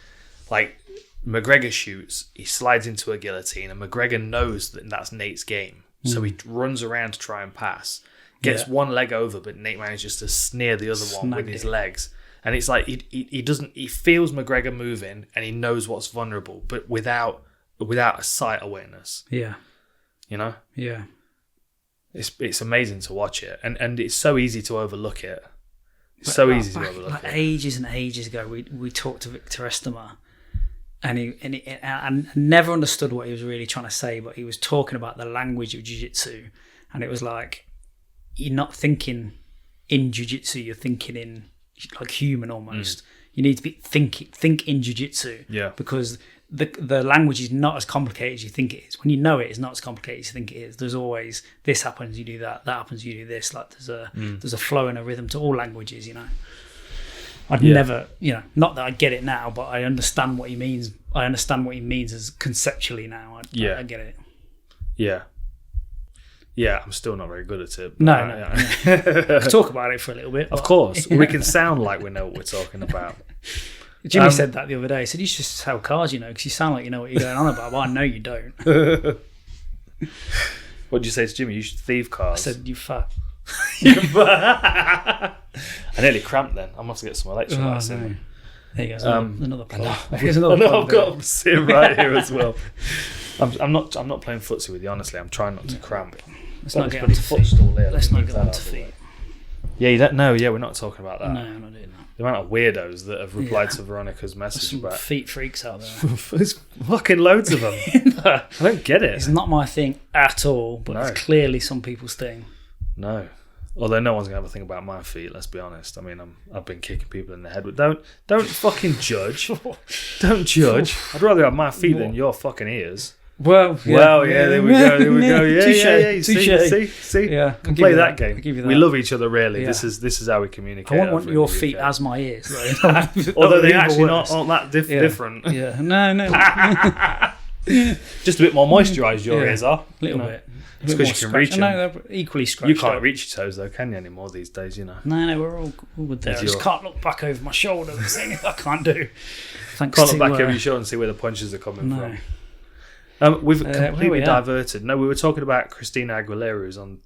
McGregor shoots, he slides into a guillotine, and McGregor knows that that's Nate's game. So he runs around to try and pass. Gets one leg over, but Nate manages to sneer the other one with his legs. And it's like he feels McGregor moving, and he knows what's vulnerable, but without a sight awareness.
Yeah.
Yeah. It's amazing to watch it, and it's so easy to overlook it.
Like ages and ages ago, we talked to Victor Estema, and I never understood what he was really trying to say, but he was talking about the language of jiu-jitsu, and it was like you're not thinking in jiu-jitsu, you're thinking in like human almost. You need to think in jiu-jitsu, because the language is not as complicated as you think it is. When you know it, it's not as complicated as you think it is. There's always this happens, you do that. That happens, you do this. Like there's a flow and a rhythm to all languages. I'd never, not that I get it now, but I understand what he means. I understand what he means as conceptually now. I get it.
Yeah. Yeah, I'm still not very good at it.
No. I can talk about it for a little bit.
Of course, we can sound like we know what we're talking about.
Jimmy said that the other day. He said, you should sell cars, because you sound like you know what you're going on about. Well, I know you don't.
What did you say to Jimmy? You should thieve cars.
I said, you fat.
I nearly cramped then. I'm going to have to get some electrolytes in.
There you go. Another plug.
I've got them sitting right here as well. I'm not playing footsie with you, honestly. I'm trying not to cramp.
Let's not get onto feet. Let's not get onto feet.
Yeah, you don't know. Yeah, we're not talking about that.
No, I'm not doing that.
The amount of weirdos that have replied to Veronica's message
some
about
feet freaks out there.
There's fucking loads of them. I don't get it.
It's not my thing at all, but it's clearly some people's thing.
No. Although no one's gonna have a thing about my feet, let's be honest. I mean, I've been kicking people in the head, but don't fucking judge. Don't judge. I'd rather have my feet than your fucking ears.
Well,
there we go. Yeah. See.
Yeah,
can play that game.
Give you that.
We love each other, really. Yeah. This is how we communicate.
I want your feet as my ears,
although they actually aren't that different.
Yeah, no.
Just a bit more moisturised. Your ears are
a little bit.
It's because you can reach them.
No, they're equally scratched.
You can't reach your toes though, can you, anymore these days?
No, we're all good there. I just can't look back over my shoulder. I can't do.
Can't look back over your shoulder and see where the punches are coming from. We've completely diverted. No, we were talking about Christina Aguilera, who's on.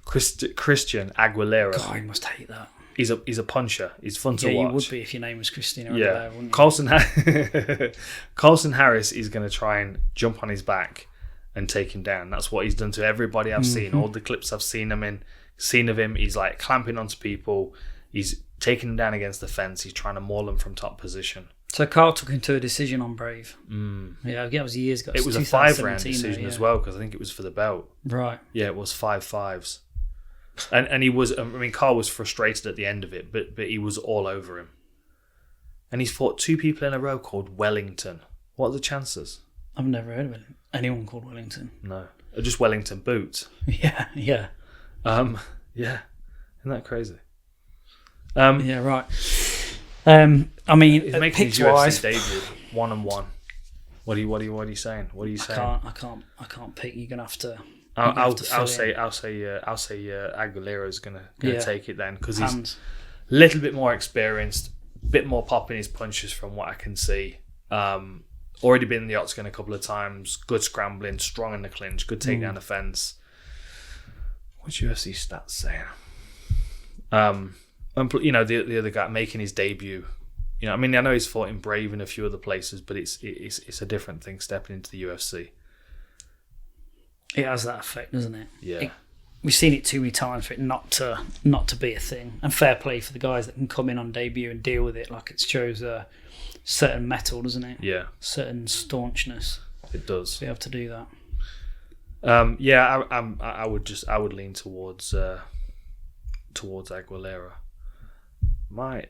Christian Aguilera.
God, I must hate that.
He's a puncher. He's fun to watch.
Yeah, you would be if your name was Christina Aguilera, wouldn't
you? Carlson Harris is going to try and jump on his back and take him down. That's what he's done to everybody I've seen. All the clips I've seen of him, he's like clamping onto people. He's taking them down against the fence. He's trying to maul them from top position.
So Carl took him to a decision on Brave. Yeah, that was years ago.
It was a 5-round decision as well, because I think it was for the belt.
Right.
Yeah, it was 5-5s. And he was, Carl was frustrated at the end of it, but he was all over him. And he's fought 2 people in a row called Wellington. What are the chances?
I've never heard of anyone called Wellington.
No. Just Wellington boots.
Yeah.
Yeah. Isn't that crazy?
Yeah, right. I mean,
he's making his UFC debut 1-1. What are you saying? What are you saying?
I can't pick. You're gonna have to.
I'll say Aguilera's gonna take it then, because he's a little bit more experienced, a bit more pop in his punches from what I can see. Already been in the octagon a couple of times. Good scrambling, strong in the clinch, good takedown defense. What's UFC stats saying? The other guy making his debut. I know he's fought in Brave in a few other places, but it's a different thing stepping into the UFC.
It has that effect, doesn't it?
Yeah.
We've seen it too many times for it not to be a thing. And fair play for the guys that can come in on debut and deal with it. Like, it shows a certain mettle, doesn't it?
Yeah.
Certain staunchness.
It does.
To be able to do that.
I would lean towards Aguilera. I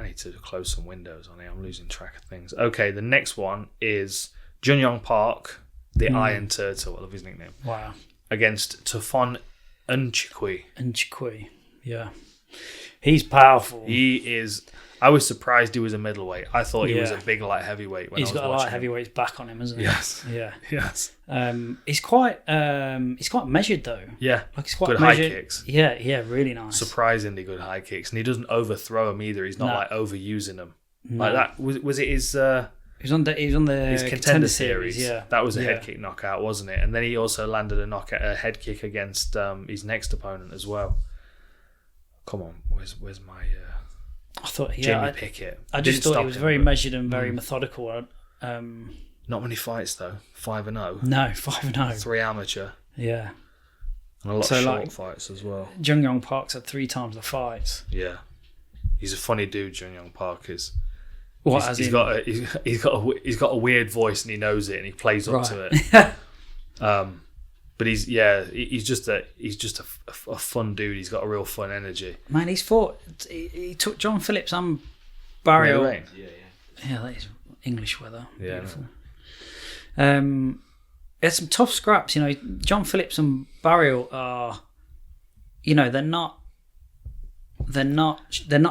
need to close some windows on it. I'm losing track of things. Okay, the next one is Jun-Young Park, the Iron Turtle. I love his nickname.
Wow.
Against Tufon Nchukwi.
Nchukwi, yeah. He's powerful.
He is. I was surprised he was a middleweight. I thought he was a big light heavyweight when I was watching.
He's got a light heavyweight's back on him, hasn't he?
Yes.
Yeah.
Yes.
He's quite measured though.
Yeah.
Like he's quite
good
measured.
high kicks.
Yeah, really nice.
Surprisingly good high kicks, and he doesn't overthrow them either. He's not like overusing them like that. Was it his?
He was on the
his contender series.
Yeah,
that was a head kick knockout, wasn't it? And then he also landed a head kick against his next opponent as well. Come on, where's my?
I thought
Jamie Pickett.
I just thought he was very measured and very methodical.
Not many fights though. 5-0.
No, 5-0.
3 amateur.
Yeah,
and a lot of short fights as well.
Jun-Young Park's had 3 times the fights.
Yeah, he's a funny dude. Jun-Young Park is. He's got a weird voice and he knows it and he plays up to it. But he's just a fun dude. He's got a real fun energy.
Man, he's fought. He took John Phillips and Barrio. Yeah, that is English weather.
Yeah.
Beautiful. There's some tough scraps. John Phillips and Barrio are. They're not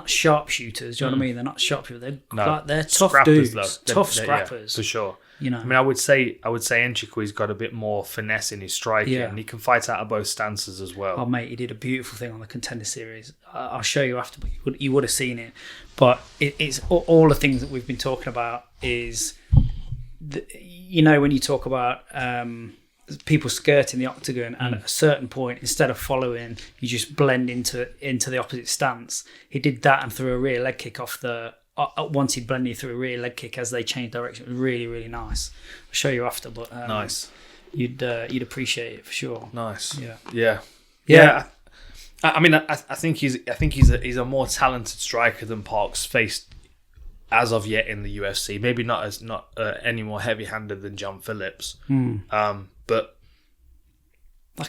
sharpshooters. Do you know what I mean? They're not sharpshooters. They're tough dudes, though. Tough scrappers.
For sure. I mean, I would say Nchukwi's got a bit more finesse in his striking, and he can fight out of both stances as well.
Oh, mate, he did a beautiful thing on the contender series. I'll show you after, but you would have seen it. But it's all the things that we've been talking about is, when you talk about people skirting the octagon, and at a certain point, instead of following, you just blend into the opposite stance. He did that and threw a rear leg kick off the. Once he'd blended through a rear leg kick as they changed direction. It was really, really nice. I'll show you after, but
nice.
You'd appreciate it for sure.
Nice.
Yeah.
I mean, I think he's a more talented striker than Park's faced as of yet in the UFC. Maybe not any more heavy-handed than John Phillips. But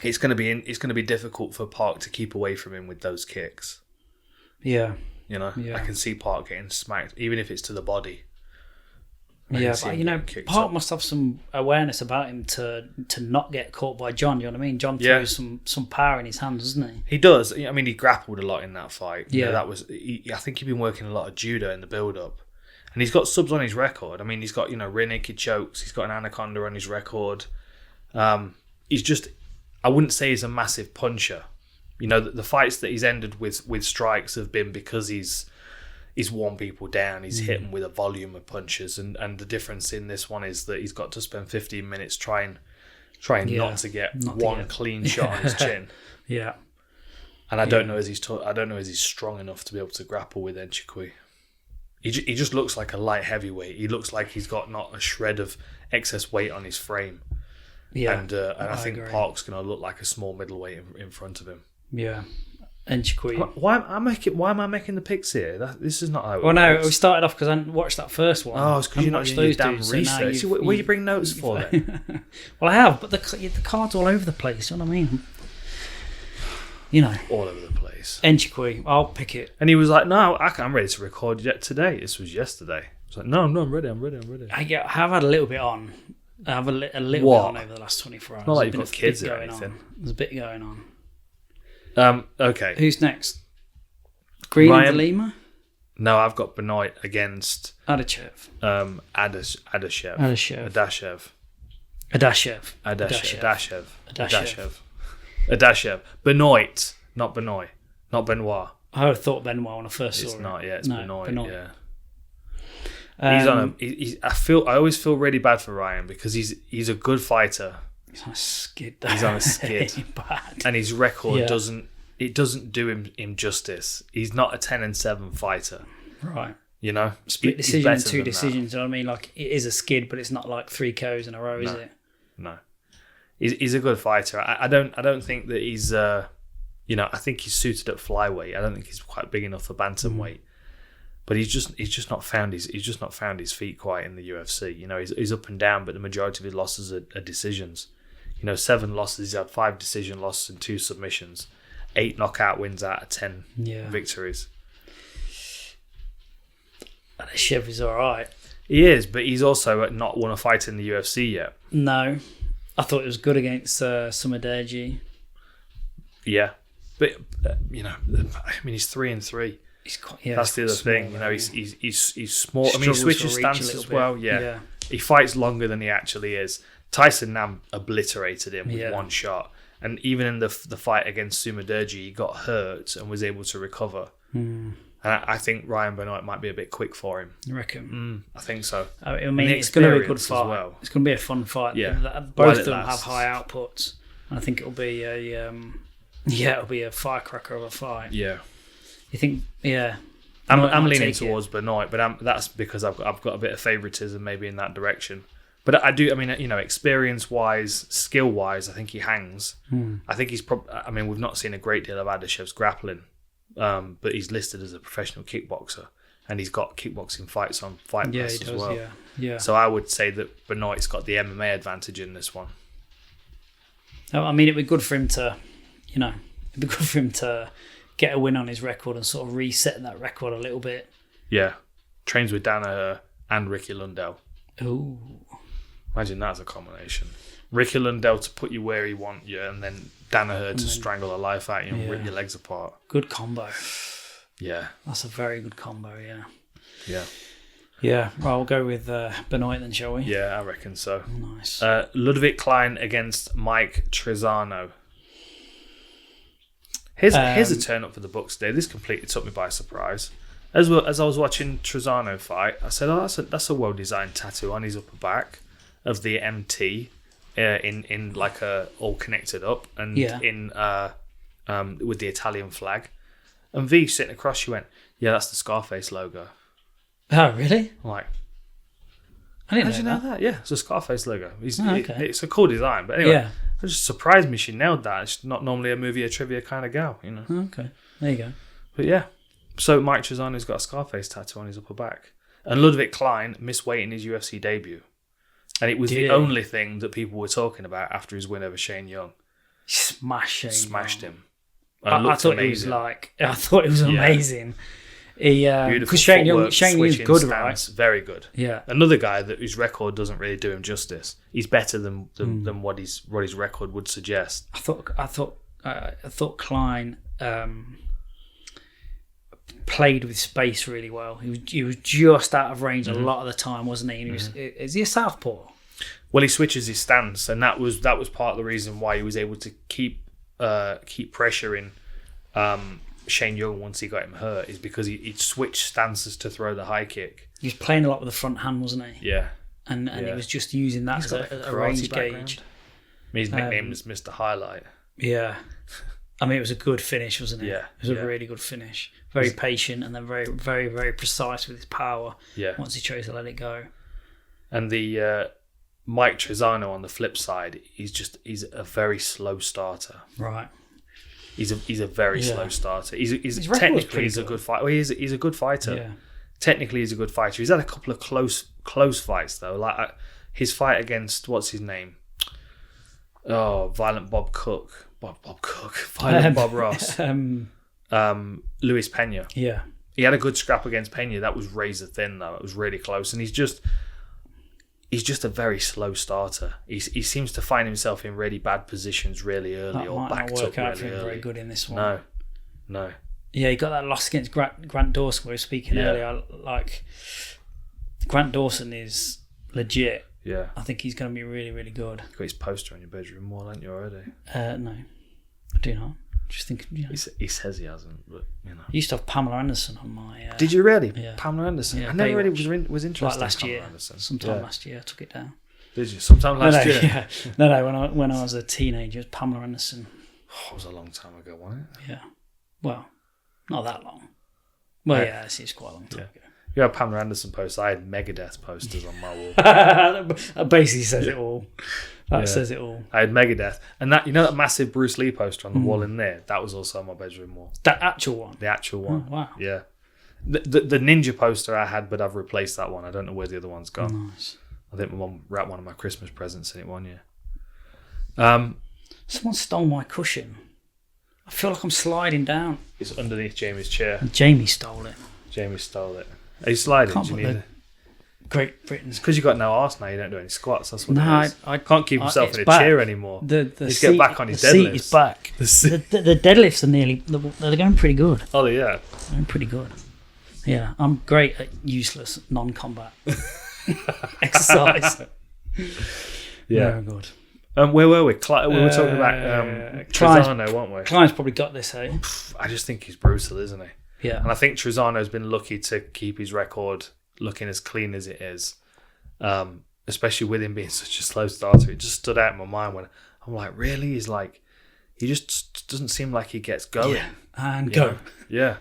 it's going to be difficult for Park to keep away from him with those kicks.
Yeah.
I can see Park getting smacked, even if it's to the body.
But Park must have some awareness about him to not get caught by John. You know what I mean? John throws some power in his hands, doesn't he?
He does. I mean, he grappled a lot in that fight.
Yeah,
I think he'd been working a lot of judo in the build-up, and he's got subs on his record. I mean, he's got rear naked chokes. He's got an anaconda on his record. He's just, I wouldn't say he's a massive puncher. The fights that he's ended with strikes have been because he's worn people down. He's hit them with a volume of punches, and the difference in this one is that he's got to spend 15 minutes trying not to get one clean shot on his chin.
Yeah,
and I don't know as he's strong enough to be able to grapple with Nchukwi. He just looks like a light heavyweight. He looks like he's got not a shred of excess weight on his frame. Yeah, and I think agree. Park's going to look like a small middleweight in front of him.
Yeah, Nchukwi.
Why am I making the picks here? This is not how it
works. No, we started off because I didn't watch that first one.
Oh, it's because you're not doing your damn research. So what you bring notes for then?
Well, I have, but the card's all over the place. You know what I mean?
All over the place.
Nchukwi, I'll pick it.
And he was like, "No, I'm ready to record yet today." This was yesterday. I was like, "No, I'm ready. I'm ready.
I have had a little bit on. I have a little bit on over the last 24 hours.
Not like you've got kids or anything.
There's a bit going on.
Okay.
Who's next? Greene and Lima?
No, I've got Benoit against
Adashev.
Adashev. Benoit, not Benoit. Not Benoit.
I would have thought Benoit when I first saw it.
It's not, yeah, it's Benoit. Yeah. I always feel really bad for Ryan because he's a good fighter.
He's on a skid.
He's on a skid.
Bad.
And his record doesn't do him justice. He's not a 10-7 fighter.
Right.
Split
decision and 2 decisions. You know what I mean? Like, it is a skid, but it's not like 3 KOs in a row, is it?
No. He's a good fighter. I don't think that he's I think he's suited at flyweight. I don't think he's quite big enough for bantamweight. But he's just not found his feet quite in the UFC. He's up and down, but the majority of his losses are decisions. 7 losses. He's had 5 decision losses and 2 submissions. 8 knockout wins out of 10 victories.
Adashev is all right.
He is, but he's also not won a fight in the UFC yet.
No. I thought it was good against Sumadeji.
Yeah. But, he's 3-3. That's the other thing. He's small. He switches stance as well. Yeah. He fights longer than he actually is. Tyson Nam obliterated him with one shot. And even in the fight against Sumadeji, he got hurt and was able to recover. And I think Ryan Benoit might be a bit quick for him.
You reckon?
I think so.
It's going to be a good fight.
Well.
It's going to be a fun fight.
Yeah.
Both of them have high outputs. I think it'll be a firecracker of a fight.
Yeah.
You think? Yeah.
I'm leaning towards Benoit, but that's because I've got a bit of favoritism maybe in that direction. But I do. Experience-wise, skill-wise, I think he hangs. I think he's. We've not seen a great deal of Adashev's grappling, but he's listed as a professional kickboxer, and he's got kickboxing fights on Fight Pass as well. Yeah. So I would say that Benoit's got the MMA advantage in this one.
It'd be good for him to, get a win on his record and sort of reset that record a little bit.
Yeah, trains with Danaher and Ricky Lundell.
Ooh.
Imagine that as a combination. Ricky Lundell to put you where he wants you, and then Danaher to strangle the life out you and rip your legs apart. Good
combo.
Yeah.
That's a very good combo, yeah.
Yeah.
Yeah, well, we'll go with Benoit then, shall we?
Yeah, I reckon so.
Nice.
Ludwig Klein against Mike Trizano. Here's a turn up for the books today. This completely took me by surprise. As I was watching Trizano fight, I said, that's a well-designed tattoo on his upper back of the MT in like a all connected up and in with the Italian flag. And V sitting across, she went, "Yeah, that's the Scarface logo."
Oh, really?
I'm like,
I didn't know that.
Yeah, it's a Scarface logo.
Okay.
It's a cool design, but anyway, it just surprised me she nailed that. She's not normally a movie or trivia kind of gal,
Okay, there you go.
But yeah, so Mike Trizano's got a Scarface tattoo on his upper back, and Ludwig Klein missed weight in his UFC debut, and it was the only thing that people were talking about after his win over Shane Young. Smashed him.
I thought it was amazing. Because Shane Young's good, stance, right?
Very good.
Yeah.
Another guy whose record doesn't really do him justice. He's better than what his record would suggest.
I thought Klein played with space really well. He was just out of range a lot of the time, wasn't he? And is he a southpaw?
Well, he switches his stance, and that was part of the reason why he was able to keep pressuring Shane Young once he got him hurt, is because he'd switched stances to throw the high kick.
He was playing a lot with the front hand, wasn't he?
Yeah.
And he was just using that as a range gauge.
His nickname is Mr. Highlight.
Yeah. It was a good finish, wasn't it?
Yeah.
It was a really good finish. Very patient and then very, very, very precise with his power.
Yeah.
Once he chose to let it go.
And the Mike Trizano on the flip side, he's a very slow starter.
Right.
He's a very slow starter. He's technically he's a good fighter. Well, he's a good fighter.
Yeah.
Technically, he's a good fighter. He's had a couple of close fights though. Like his fight against what's his name? Oh, Violent Bob Cook. Violent Bob Ross. Luis Pena.
Yeah.
He had a good scrap against Pena. That was razor thin though. It was really close, and he's just a very slow starter. He seems to find himself in really bad positions really early, or backed up really early. That might not work out for him very
good in this one.
No.
Yeah, he got that loss against Grant Dawson. We were speaking earlier. Like, Grant Dawson is legit.
Yeah.
I think he's going to be really, really good.
You got his poster on your bedroom wall, haven't you already?
No, I do not. Just think.
He says he hasn't, but
I used to have Pamela Anderson on my.
Did you really?
Yeah.
Pamela Anderson.
Yeah,
I never really was interested.
Like last
in
year.
Pamela Anderson.
Sometime last year, I took it down.
Did you? Sometime last year.
Yeah. No. When I was a teenager, it was Pamela Anderson.
Oh, it was a long time ago, wasn't it?
Yeah. Well, not that long. Well, it's quite a long time ago.
You had Pamela Anderson posters. I had Megadeth posters on my wall.
That basically says it all. That says it all.
I had Megadeth. And that, that massive Bruce Lee poster on the wall in there, that was also on my bedroom wall.
That actual one?
The actual one.
Oh, wow.
Yeah. The Ninja poster I had, but I've replaced that one. I don't know where the other one's gone.
Nice.
I think my mum wrapped one of my Christmas presents in it one year.
Someone stole my cushion. I feel like I'm sliding down.
It's underneath Jamie's chair.
And Jamie stole it.
Jamie stole it. Are you sliding?
Can't
Do you
believe
need it?
Great Britain.
It's because you've got no arse now. You don't do any squats. That's what
No,
it is.
I
Can't keep himself in a
back.
chair anymore.
The
He's
seat,
get back on his
the
deadlifts.
seat is back. The deadlifts are they're going pretty good.
Oh yeah.
They're going pretty good. Yeah, I'm great at useless non-combat exercise.
Yeah.
Very good.
Where were we? We were talking about Trizano, weren't we?
Klein's probably got this, eh?
I just think he's brutal, isn't he?
Yeah.
And I think Trizano's been lucky to keep his record looking as clean as it is. Especially with him being such a slow starter. It just stood out in my mind when I'm like, really? He's like, he just doesn't seem like he gets going.
Yeah. And go.
Know? Yeah.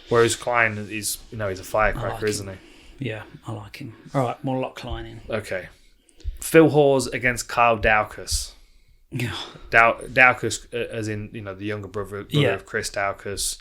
Whereas Klein is, he's a firecracker,
like
isn't he?
Yeah, I like him. All right, we'll lock Klein in.
Okay. Phil Hawes against Kyle Daukaus.
Yeah.
Daukaus, as in, the younger brother of Chris Daukaus.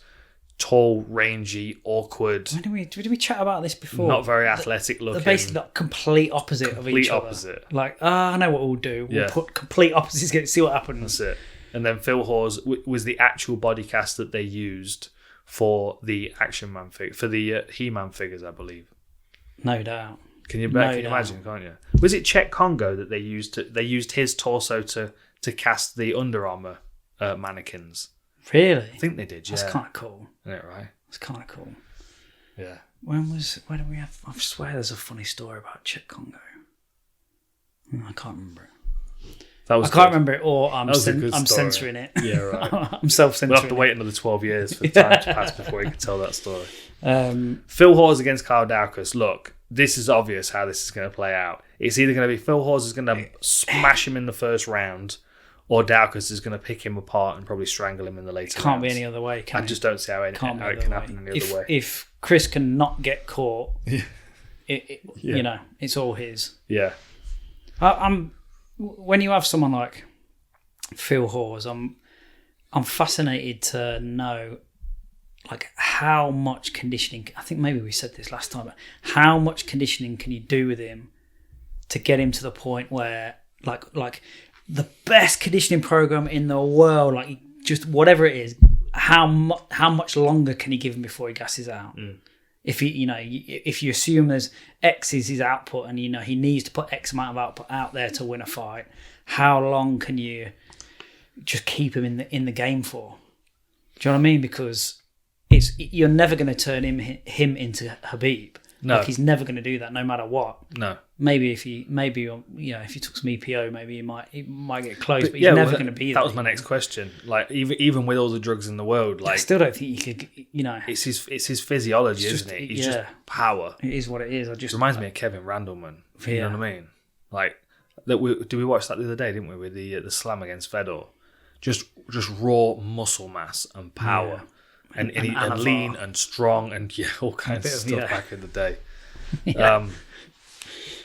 Tall, rangy, awkward.
When did we chat about this before?
Not very athletic looking.
They're basically the complete opposite of each other.
Opposite.
Like, I know what we'll do. We'll put complete opposites together, see what happens.
That's it. And then Phil Hawes was the actual body cast that they used for the Action Man figure, for the He-Man figures, I believe.
No doubt.
Can you imagine? Can't you? Was it Czech Congo that they used? They used his torso to cast the Under Armour mannequins.
Really?
I think they did. Yeah,
that's kind of cool.
Isn't it right?
It's kind of cool.
Yeah.
When did we have? I swear there's a funny story about Czech Congo. I can't remember it. I can't remember it, or I'm censoring it.
Yeah, right.
I'm self-censoring.
We'll have to wait another 12 years for the time to pass before we can tell that story. Phil Hawes against Kyle Daukaus. Look, this is obvious how this is going to play out. It's either going to be Phil Hawes is going to smash him in the first round, or Daukaus is going to pick him apart and probably strangle him in the later rounds.
Can't be any other way, can it?
I just don't see how it can happen any other way.
If Chris can not get caught, it's all his.
Yeah.
When you have someone like Phil Hawes, I'm fascinated to know like how much conditioning. I think maybe we said this last time, but how much conditioning can you do with him to get him to the point where like the best conditioning program in the world, like just whatever it is, how much longer can you give him before he gasses out? If if you assume there's X is his output, and he needs to put X amount of output out there to win a fight, how long can you just keep him in the game for? Do you know what I mean? Because you're never going to turn him into Khabib.
No,
like, he's never going to do that, no matter what.
No.
Maybe if he took some EPO, maybe he might get close, but he's never going to be that.
That was my next question. Like even with all the drugs in the world, like
I still don't think he could.
It's his physiology, isn't it? He's just power.
It is what it is.
Reminds me of Kevin Randleman. You know what I mean? Like did we watch that the other day? Didn't we, with the slam against Fedor? Just raw muscle mass and power.
Yeah.
And lean and strong and all kinds of stuff back in the day.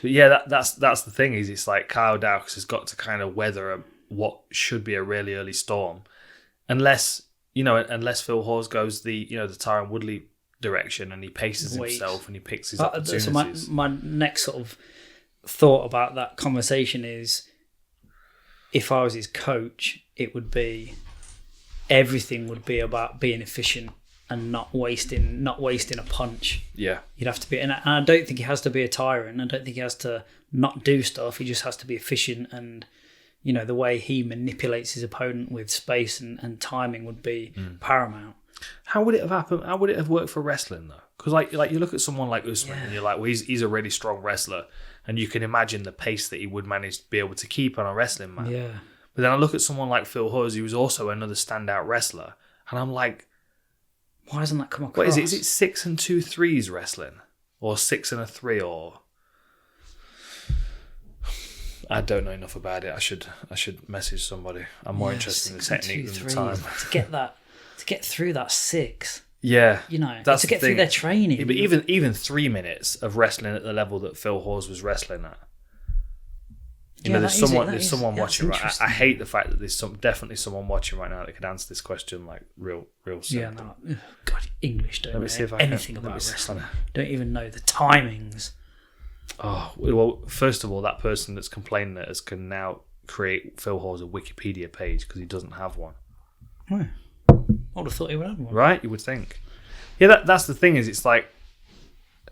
But that's the thing is it's like Kyle Daukaus has got to kind of weather what should be a really early storm, unless Phil Hawes goes the Tyron Woodley direction and he paces himself and he picks his opportunities.
So my next sort of thought about that conversation is, if I was his coach, it would be. Everything would be about being efficient and not wasting a punch.
Yeah,
you'd have to be, and I don't think he has to be a tyrant. I don't think he has to not do stuff. He just has to be efficient, and the way he manipulates his opponent with space and timing would be paramount.
How would it have happened? How would it have worked for wrestling though? Because like you look at someone like Usman and you're like, well, he's a really strong wrestler, and you can imagine the pace that he would manage to be able to keep on a wrestling mat.
Yeah.
But then I look at someone like Phil Hawes, who was also another standout wrestler, and I'm like,
why hasn't that come across?
What is it? Is it 6 and 2 3s wrestling, or 6 and a 3, or I don't know enough about it. I should message somebody. I'm more interested in the technique than the time.
To get through that 6.
Yeah,
that's to get through their training.
Yeah, but even 3 minutes of wrestling at the level that Phil Hawes was wrestling at. There's someone watching right. I hate the fact that there's definitely someone watching right now that could answer this question like real simple.
Yeah, no. God, English don't know anything about wrestling. Don't even know the timings.
Oh well, first of all, that person that's complaining at us can now create Phil Hawes a Wikipedia page because he doesn't have one.
I would have thought he would have one.
Right? You would think. Yeah, that's the thing. Is it's like,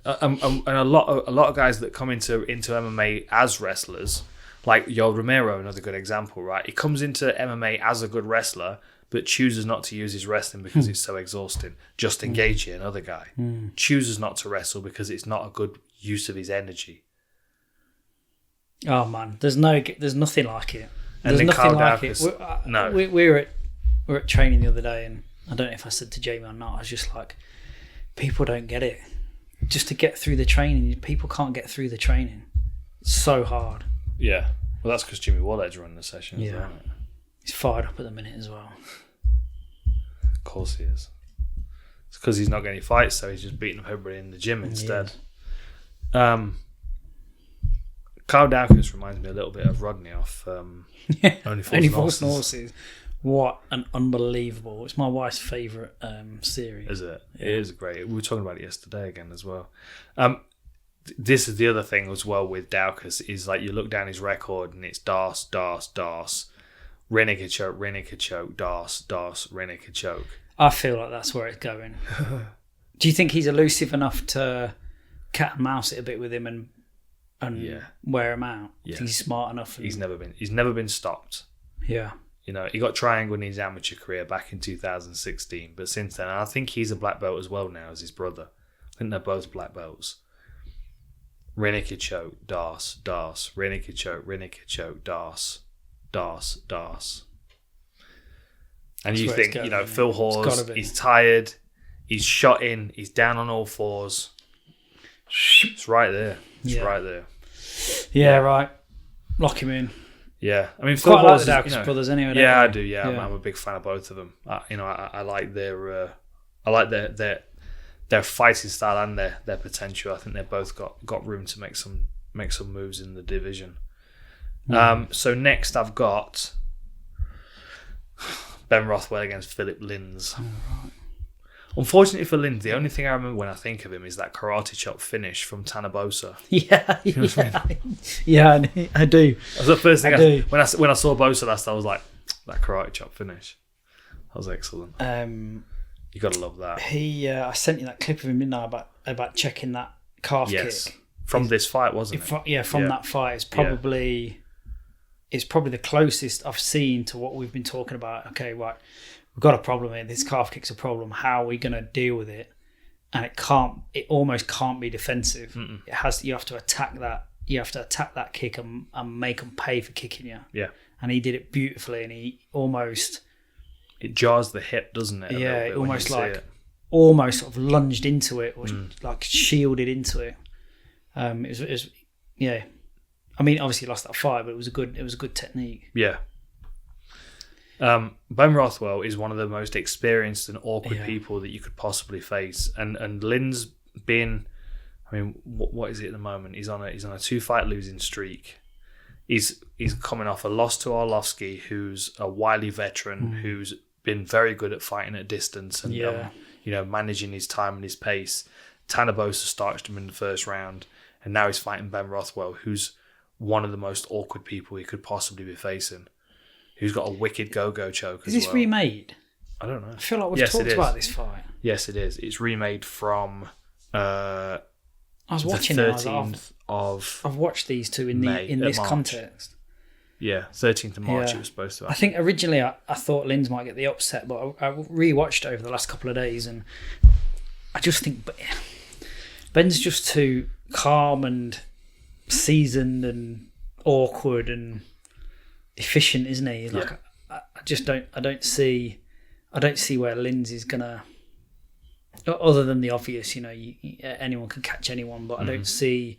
and a lot of guys that come into MMA as wrestlers, like Yoel Romero, another good example, right? He comes into MMA as a good wrestler, but chooses not to use his wrestling because it's so exhausting. Justin Gaethje, another guy, chooses not to wrestle because it's not a good use of his energy.
Oh man, there's nothing like it.
And
There's
then
nothing
Carl
like
Daukaus,
it.
no.
We were at training the other day, and I don't know if I said to Jamie or not. I was just like, people don't get it. Just to get through the training, people can't get through the training. It's so hard.
Yeah. Well, that's because Jimmy Waller's running the sessions,
Yeah.
isn't it?
He's fired up at the minute as well.
Of course he is. It's because he's not getting any fights, so he's just beating up everybody in the gym instead. Carl Daukaus reminds me a little bit of Rodney off Only Fools and Horses.
What an unbelievable... It's my wife's favourite series.
Is it? Yeah. It is great. We were talking about it yesterday again as well. This is the other thing as well with Daukaus, is like you look down his record and it's Das, Reneker choke, Das, Reneker choke.
I feel like that's where it's going. Do you think he's elusive enough to cat and mouse it a bit with him and wear him out?
Yeah.
He's smart enough.
He's never been stopped.
Yeah.
You know, he got triangle in his amateur career back in 2016, but since then, and I think he's a black belt as well now as his brother. I think they're both black belts. Reneker choke, Das, Reneker choke, Das. And you think, you know, Phil Hawes, he's tired, he's shot in, he's down on all fours. It's right there. It's right there.
Yeah, right. Lock him in.
Yeah, I mean, Phil Hawes,
like the Daukaus brothers anyway.
Yeah, I do. Yeah, I'm a big fan of both of them. I like their, their fighting style and their potential. I think they've both got room to make some moves in the division. So next, I've got Ben Rothwell against Philip Lins.
Right.
Unfortunately for Lins, the only thing I remember when I think of him is that karate chop finish from Tanabosa.
Yeah, I do.
That's the first thing when I saw Bosa last, I was like, that karate chop finish. That was excellent. You gotta love that.
I sent you that clip of him, didn't I, about checking that calf kick
from this fight, wasn't it?
From that fight. It's probably the closest I've seen to what we've been talking about. Okay, right. We've got a problem here. This calf kick's a problem. How are we going to deal with it? And it almost can't be defensive. Mm-mm. You have to attack that. You have to attack that kick and make them pay for kicking you.
Yeah.
And he did it beautifully. And
it jars the hip, doesn't it?
Yeah, it almost sort of lunged into it, or like shielded into it. It was yeah. I mean, obviously he lost that fight, but it was a good technique.
Yeah. Ben Rothwell is one of the most experienced and awkward people that you could possibly face, and Lynn's been, I mean, what is it at the moment? He's on a 2-fight losing streak. He's coming off a loss to Arlovsky, who's a wily veteran who's been very good at fighting at distance and managing his time and his pace. Tanabosa starched him in the first round, and now he's fighting Ben Rothwell, who's one of the most awkward people he could possibly be facing. Who's got a wicked go-go choke as well.
Is this remade?
I don't know.
I feel like we've talked about this fight.
Yes, it is. It's remade from
I was watching
the 13th of
I've watched these two in this context.
Yeah, 13th of March it was supposed to happen.
I think originally I thought Linz might get the upset, but I re-watched it over the last couple of days, and I just think Ben's just too calm and seasoned and awkward and efficient, isn't he? Like I don't see where Linz is gonna, other than the obvious, anyone can catch anyone, but I don't see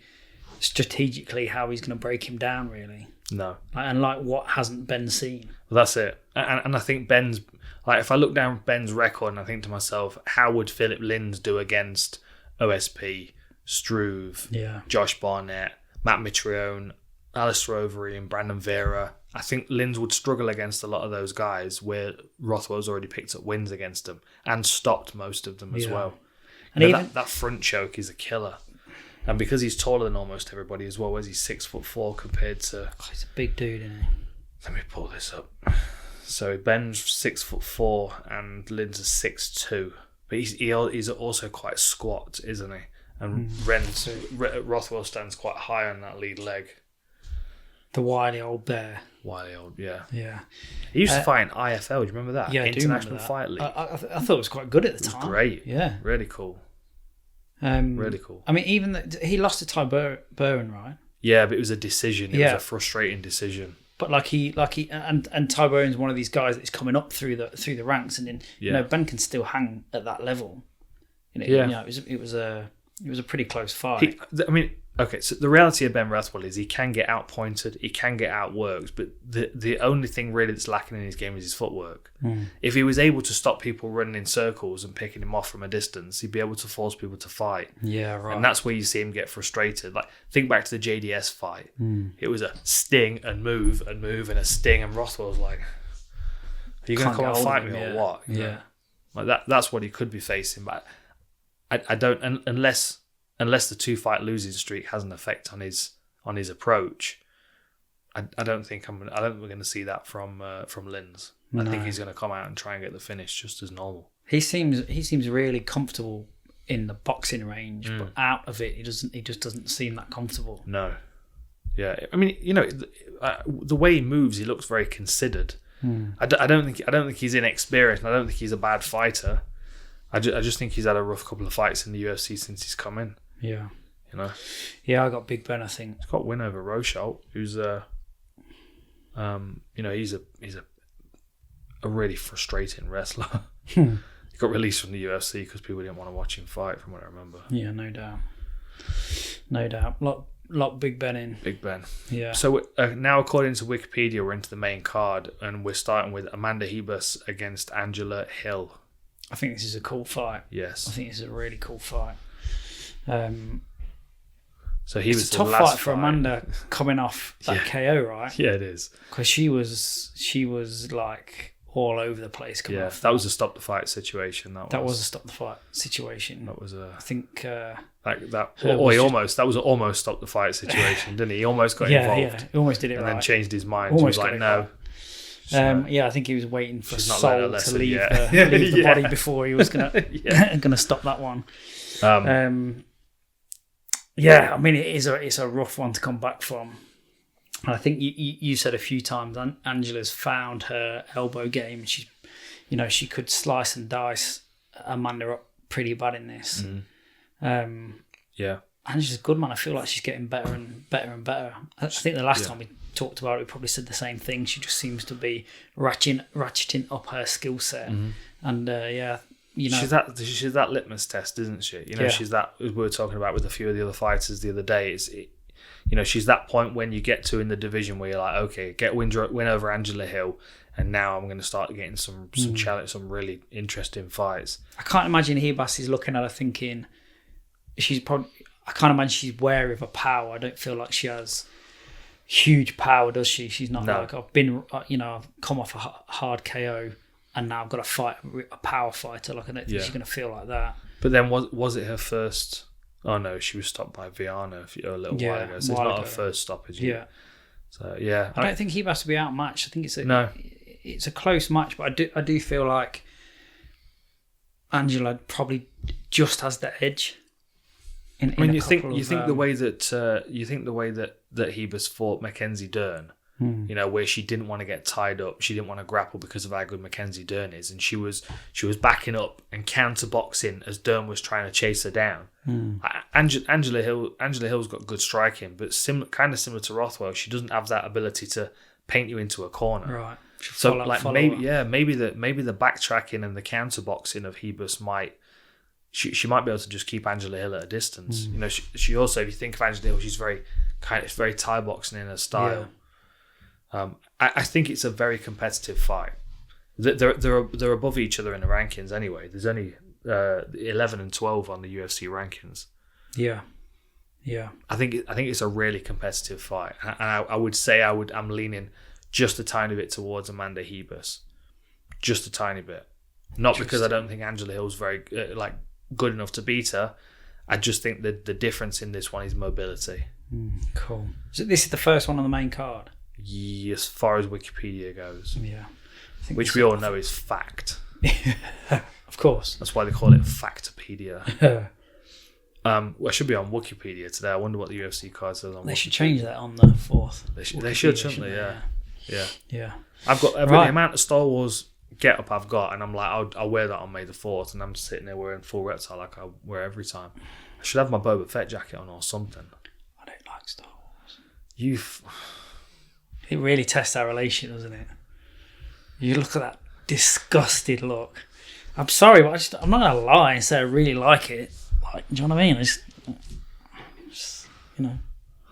strategically how he's gonna break him down, really.
No.
And what hasn't Ben seen?
Well, that's it. And I think Ben's, if I look down Ben's record and I think to myself, how would Philip Linz do against OSP, Struve, Josh Barnett, Matt Mitrione, Alistair Overeem, and Brandon Vera? I think Linz would struggle against a lot of those guys where Rothwell's already picked up wins against them and stopped most of them as well. And even that front choke is a killer. And because he's taller than almost everybody as well, whereas he's 6'4" compared to...
he's a big dude, isn't he?
Let me pull this up. So Ben's 6'4" and Lynn's a 6'2", but he's also quite squat, isn't he? And Rothwell stands quite high on that lead leg.
The wily old bear.
Wily old, yeah.
Yeah.
He used to fight in IFL. Do you remember that?
Yeah,
International Fight League.
I thought it was quite good at the time.
It was great.
Yeah.
Really cool.
Really
cool.
I mean, even he lost to Ty Bowen, right?
Yeah, but it was a decision. It was a frustrating decision.
But and Ty Bowen's one of these guys that's coming up through the ranks, and then Ben can still hang at that level. It was a pretty close fight. So the reality of Ben Rothwell is he can get outpointed, he can get outworked, but the only thing really that's lacking in his game is his footwork. If he was able to stop people running in circles and picking him off from a distance, he'd be able to force people to fight. Yeah, right. And that's where you see him get frustrated. Like, think back to the JDS fight. It was a sting and move and a sting, and Rothwell's like, are you going to come and fight me or what? Yeah.
Like that's what he could be facing, but I don't, unless the 2-fight losing streak has an effect on his approach. I don't think we're going to see that from Linz. I think he's going to come out and try and get the finish just as normal.
He seems really comfortable in the boxing range, but out of it, he just doesn't seem that comfortable.
No. Yeah, I mean, the way he moves, he looks very considered. I don't think he's inexperienced. And I don't think he's a bad fighter. I just think he's had a rough couple of fights in the UFC since he's come in.
Yeah.
Yeah,
I got Big Ben, I think.
He's got a win over Rochelle, who's he's a really frustrating wrestler. He got released from the UFC because people didn't want to watch him fight, from what I remember.
Yeah, no doubt. Lot Big Ben in.
Big Ben.
Yeah.
So now, according to Wikipedia, we're into the main card, and we're starting with Amanda Ribas against Angela Hill.
I think this is a cool fight.
Yes.
I think this is a really cool fight.
So he was
a tough fight for Amanda coming off that KO, right?
Yeah, it is.
Because she was like all over the place coming off.
That was a stop the fight situation. That was
a stop the fight situation.
That was
I think
that was an almost stop the fight situation, didn't he? He almost got involved. Yeah,
he almost did it,
and then changed his mind.
Almost
he was like, no.
I think he was waiting for Sol to leave the body before he was gonna stop that one. I mean, it's a rough one to come back from. And I think you said a few times Angela's found her elbow game. She could slice and dice Amanda up pretty bad in this. Angela's good, man. I feel like she's getting better and better and better. I think the last time we talked about it, we probably said the same thing. She just seems to be ratcheting up her skill set. And she's that litmus test, isn't she? She's that, as we were talking about with a few of the other fighters the other day. She's that point when you get to in the division where you're like, okay, win over Angela Hill, and now I'm going to start getting some challenge, some really interesting fights. I can't imagine Ribas is looking at her thinking I can't imagine she's wary of her power. I don't feel like she has huge power, does she? She's not like, I've come off a hard KO and now I've got to fight a power fighter. Like, I don't think she's going to feel like that.
But then was it her first? Oh no, she was stopped by Viana a little while ago. So it's not her first stoppage.
Yeah.
So
I don't think he has to be outmatched. I think it's a close match, but I do feel like Angela probably just has the edge.
You think the way that Ribas fought Mackenzie Dern, where she didn't want to get tied up, she didn't want to grapple because of how good Mackenzie Dern is, and she was backing up and counter boxing as Dern was trying to chase her down. Angela Hill's got good striking, but kind of similar to Rothwell, she doesn't have that ability to paint you into a corner.
Right.
So maybe the backtracking and the counter boxing of Ribas might. She might be able to just keep Angela Hill at a distance. She also, if you think of Angela Hill, she's very Thai boxing in her style. Yeah. I think it's a very competitive fight. They're above each other in the rankings anyway. There's only 11 and 12 on the UFC rankings.
Yeah.
I think it's a really competitive fight, and I would say I'm leaning just a tiny bit towards Amanda Ribas, just a tiny bit. Not because I don't think Angela Hill's very good enough to beat her. I just think that the difference in this one is mobility.
Cool. So this is the first one on the main card?
as far as Wikipedia goes.
Yeah.
Which we all know is fact.
Of course.
That's why they call it Factopedia. I should be on Wikipedia today. I wonder what the UFC card says on Wikipedia.
They should change that on the 4th.
They should, shouldn't they? Yeah. I've got the amount of Star Wars get up I've got, and I'm like, I'll wear that on May the 4th, and I'm just sitting there wearing full reptile like I wear every time. I should have my Boba Fett jacket on or something.
I don't like Star Wars. It really tests our relation, doesn't it? You look at that disgusted look. I'm sorry, but I'm not gonna lie and say I really like it. Like, do you know what I mean? It's just you know.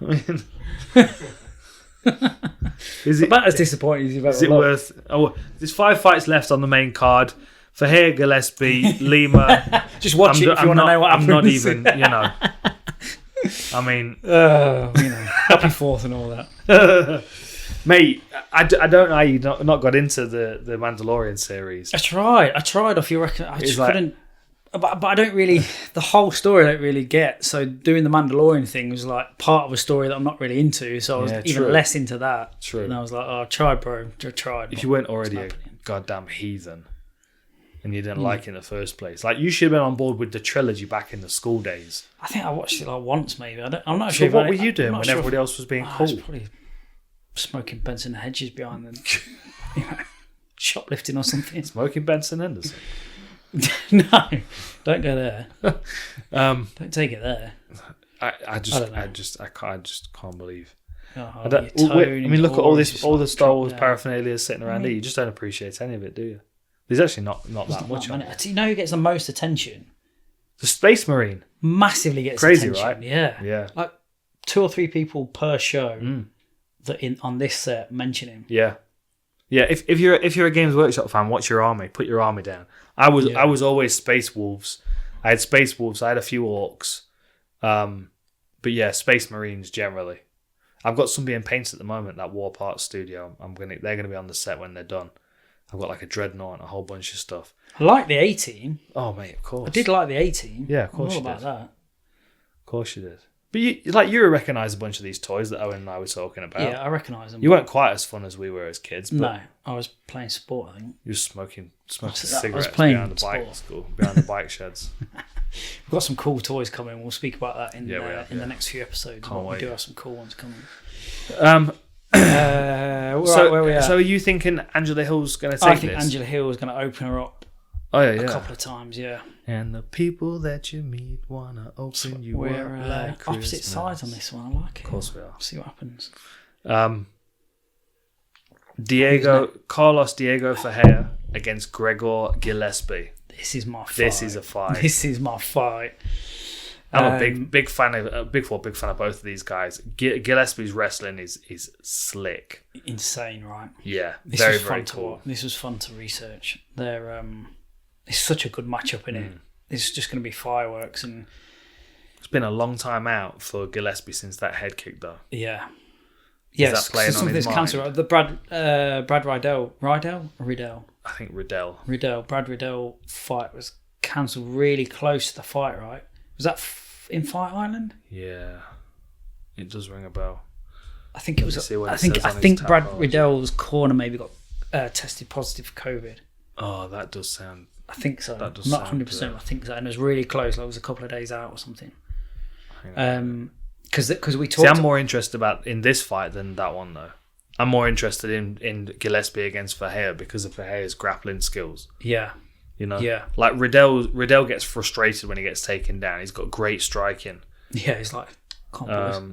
I mean, is it
about as disappointing as you've ever
Is it
looked.
worth? Oh, there's 5 fights left on the main card. Ferreirra, Gillespie, Lima.
Just watch it if you want to know what happens.
I'm not even, I mean,
happy 4th and all that.
Mate, I don't know how you not got into the Mandalorian series.
I tried off your record. I just couldn't. But I don't really. The whole story I don't really get. So doing the Mandalorian thing was like part of a story that I'm not really into. So I was even less into that.
True.
And I was like, I tried, bro. I tried.
If you weren't already a goddamn heathen and you didn't like it in the first place, like you should have been on board with the trilogy back in the school days.
I think I watched it like once, maybe. I'm not
So
sure.
what were you doing when everybody else was being cool?
I was probably smoking Benson Hedges behind them, shoplifting or something.
Smoking Benson Henderson.
No, don't go there. Don't take it there.
I just can't believe.
Oh,
look at all the Star Wars paraphernalia sitting around here. You just don't appreciate any of it, do you? There's actually not that much on it.
Do you know who gets the most attention?
The Space Marine.
Massively gets
crazy,
attention.
Right?
Yeah. Like 2 or 3 people per show that on this set mention him.
Yeah. Yeah, if you're a Games Workshop fan, watch your army. Put your army down. I was always Space Wolves. I had Space Wolves. I had a few Orcs, but yeah, Space Marines generally. I've got some being painted at the moment. That War Parts studio. They're gonna be on the set when they're done. I've got like a Dreadnought and a whole bunch of stuff.
I like the A-Team.
Oh mate, of course.
I did like the A-Team.
Yeah, of course
you
did.
About that.
Of course you did. But you recognise a bunch of these toys that Owen and I were talking about.
Yeah, I recognise them.
You weren't quite as fun as we were as kids. But
no, I was playing sport, I think.
You were smoking cigarettes behind the bike sheds.
We've got some cool toys coming. We'll speak about that in the next few episodes. We do have some cool ones coming. Where we at?
So are you thinking Angela Hill's going to take this?
I think Angela Hill is going to open her up a couple of times, yeah.
And the people that you meet want to open you up like Christmas.
Opposite sides on this one. I like it.
Of course we are.
See what happens.
Carlos Diego Ferreira against Gregor Gillespie.
This is my fight.
This is a fight.
This is my fight.
I'm a big fan of both of these guys. Gillespie's wrestling is slick,
insane, right?
Yeah,
very
very cool.
This was fun to research. It's such a good matchup in it. It's just going to be fireworks, and
it's been a long time out for Gillespie since that head kick, though.
Yeah,
yes. Something's
cancelled. The Brad Riddell.
I think Riddell.
Brad Riddell fight was cancelled really close to the fight. Right? Was that in Fight Island?
Yeah, it does ring a bell.
I think it was. I think Brad Riddell's corner maybe got tested positive for COVID.
Oh, that does sound.
I think so. That does not 100%. I think so, and it was really close. Like it was a couple of days out or something. Because we talked.
See, I'm more interested in this fight than that one though. I'm more interested in Gillespie against Ferreira because of Ferreira's grappling skills.
Yeah. Yeah.
Like Riddell gets frustrated when he gets taken down. He's got great striking.
Yeah, he's like.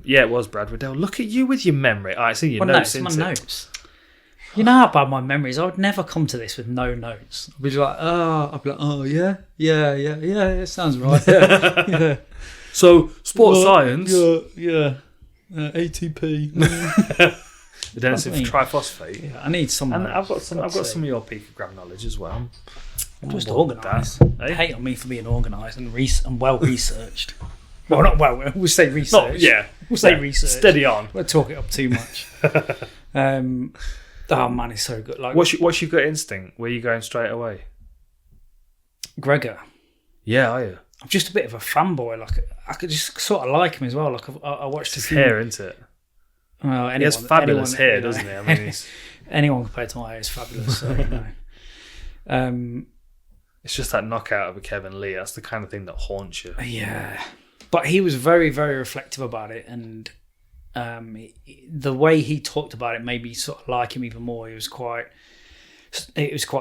Yeah, it was Brad Riddell. Look at you with your memory. I see your notes.
My notes. You know how bad my memory is. I would never come to this with no notes. I'd be like, yeah, it sounds right. Yeah.
So, sports science.
Yeah. ATP.
Adenosine triphosphate.
Yeah, I need some.
And I've got some of your picogram knowledge as well.
I'm just organised. Hate on me for being organised and well researched. Well, not well. We'll say research. We'll say research.
Steady on.
We'll talk it up too much. Oh man, it's so good. Like,
what's your gut instinct? Where are you going straight away?
Gregor.
Yeah, are you?
I'm just a bit of a fanboy. Like I could just sort of like him as well. Like I watched
his hair, isn't it?
Well, anyone,
he has fabulous hair,
you know,
doesn't he? I mean,
anyone compared to my hair is fabulous. So, you know.
It's just that knockout of a Kevin Lee. That's the kind of thing that haunts you.
Yeah. But he was very, very reflective about it. And the way he talked about it made me sort of like him even more. He was quite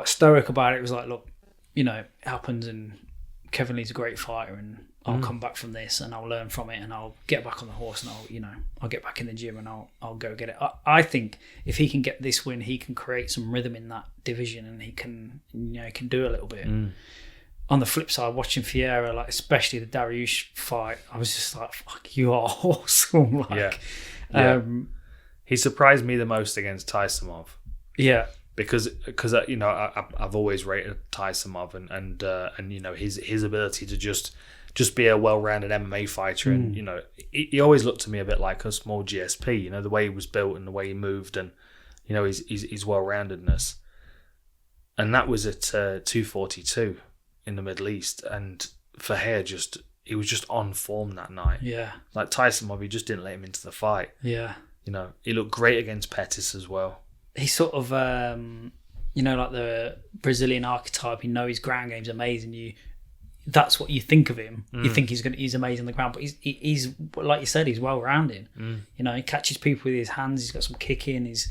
stoic about it. It was like, look, you know, it happens and Kevin Lee's a great fighter and I'll come back from this and I'll learn from it and I'll get back on the horse and I'll get back in the gym and I'll go get it. I think if he can get this win, he can create some rhythm in that division and he can do a little bit. On the flip side, watching Ferreirra, like especially the Dariush fight, I was just like, fuck, you are awesome.
He surprised me the most against Tysonov.
Yeah.
Because you know, I've always rated Tysonov and you know, his ability to just be a well-rounded MMA fighter, and you know, he always looked to me a bit like a small GSP. You know, the way he was built and the way he moved, and you know, his well-roundedness. And that was at 242 in the Middle East, and Ferreirra he was just on form that night. Yeah, like Tysonov, he just didn't let him into the fight. Yeah, you know, he looked great against Pettis as well. He's sort of you know, like the Brazilian archetype. You know, his ground game's amazing. That's what you think of him. You think he's amazing on the ground, but he's like you said, he's well rounded. You know, he catches people with his hands. He's got some kicking. He's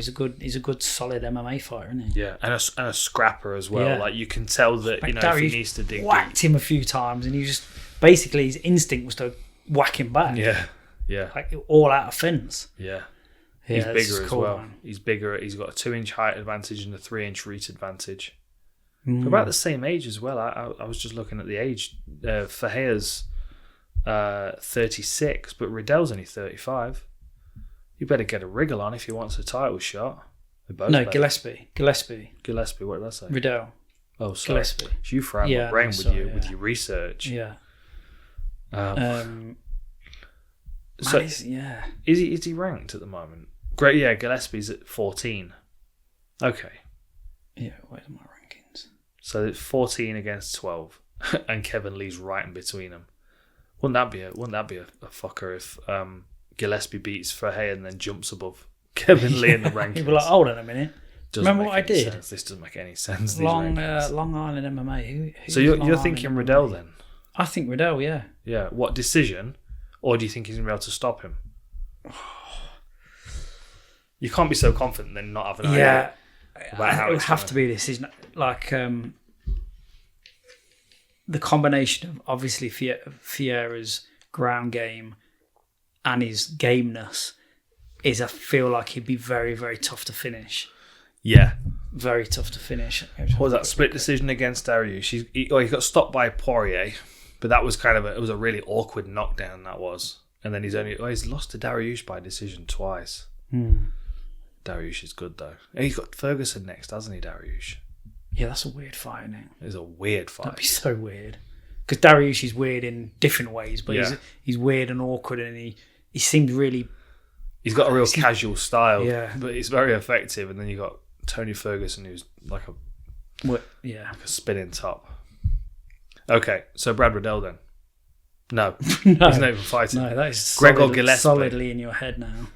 a good solid MMA fighter, isn't he? Yeah, and a scrapper as well. Yeah. Like you can tell that, you know, if he needs to dig whacked him a few times, and he just basically his instinct was to whack him back. Yeah, yeah, like all out of fence. Yeah. He's bigger as well. Man. He's bigger. He's got a 2-inch height advantage and a 3-inch reach advantage. They're about the same age as well. I was just looking at the age. Ferreira's 36, but Riddell's only 35. You better get a wriggle on if he wants a title shot. No, Gillespie. What did I say? Riddell. Oh, sorry. Gillespie. So you fry my brain with your research. Yeah. So is he ranked at the moment? Great. Yeah, Gillespie's at 14. Okay. Yeah. Where's my rankings? So it's 14 against 12, and Kevin Lee's right in between them. Wouldn't that be a fucker if Gillespie beats Ferreirra and then jumps above Kevin Lee in the rankings? You'd be like, hold on a minute. Remember what I did? Sense. This doesn't make any sense. Long Island MMA. So you're thinking Riddell then? I think Riddell. Yeah. Yeah. What decision? Or do you think he's going to be able to stop him? You can't be so confident then not have an idea about how it would have to be a decision. Like the combination of obviously Ferreira's ground game and his gameness I feel like he'd be very, very tough to finish. Yeah. Very tough to finish. What was that split decision against Dariush? He got stopped by Poirier. But that was it was a really awkward knockdown, that was. And then he's lost to Dariush by decision twice. Dariush is good, though. And he's got Ferguson next, hasn't he, Dariush? Yeah, that's a weird fight, isn't it? It's a weird fight. That'd be so weird. Because Dariush is weird in different ways, but he's weird and awkward, and he seems really... He's got a real casual style, but it's very effective. And then you got Tony Ferguson, who's like a spinning top. Okay, so Brad Riddell then. No, he's not even fighting. No, that is Gregor Gillespie. Solidly in your head now.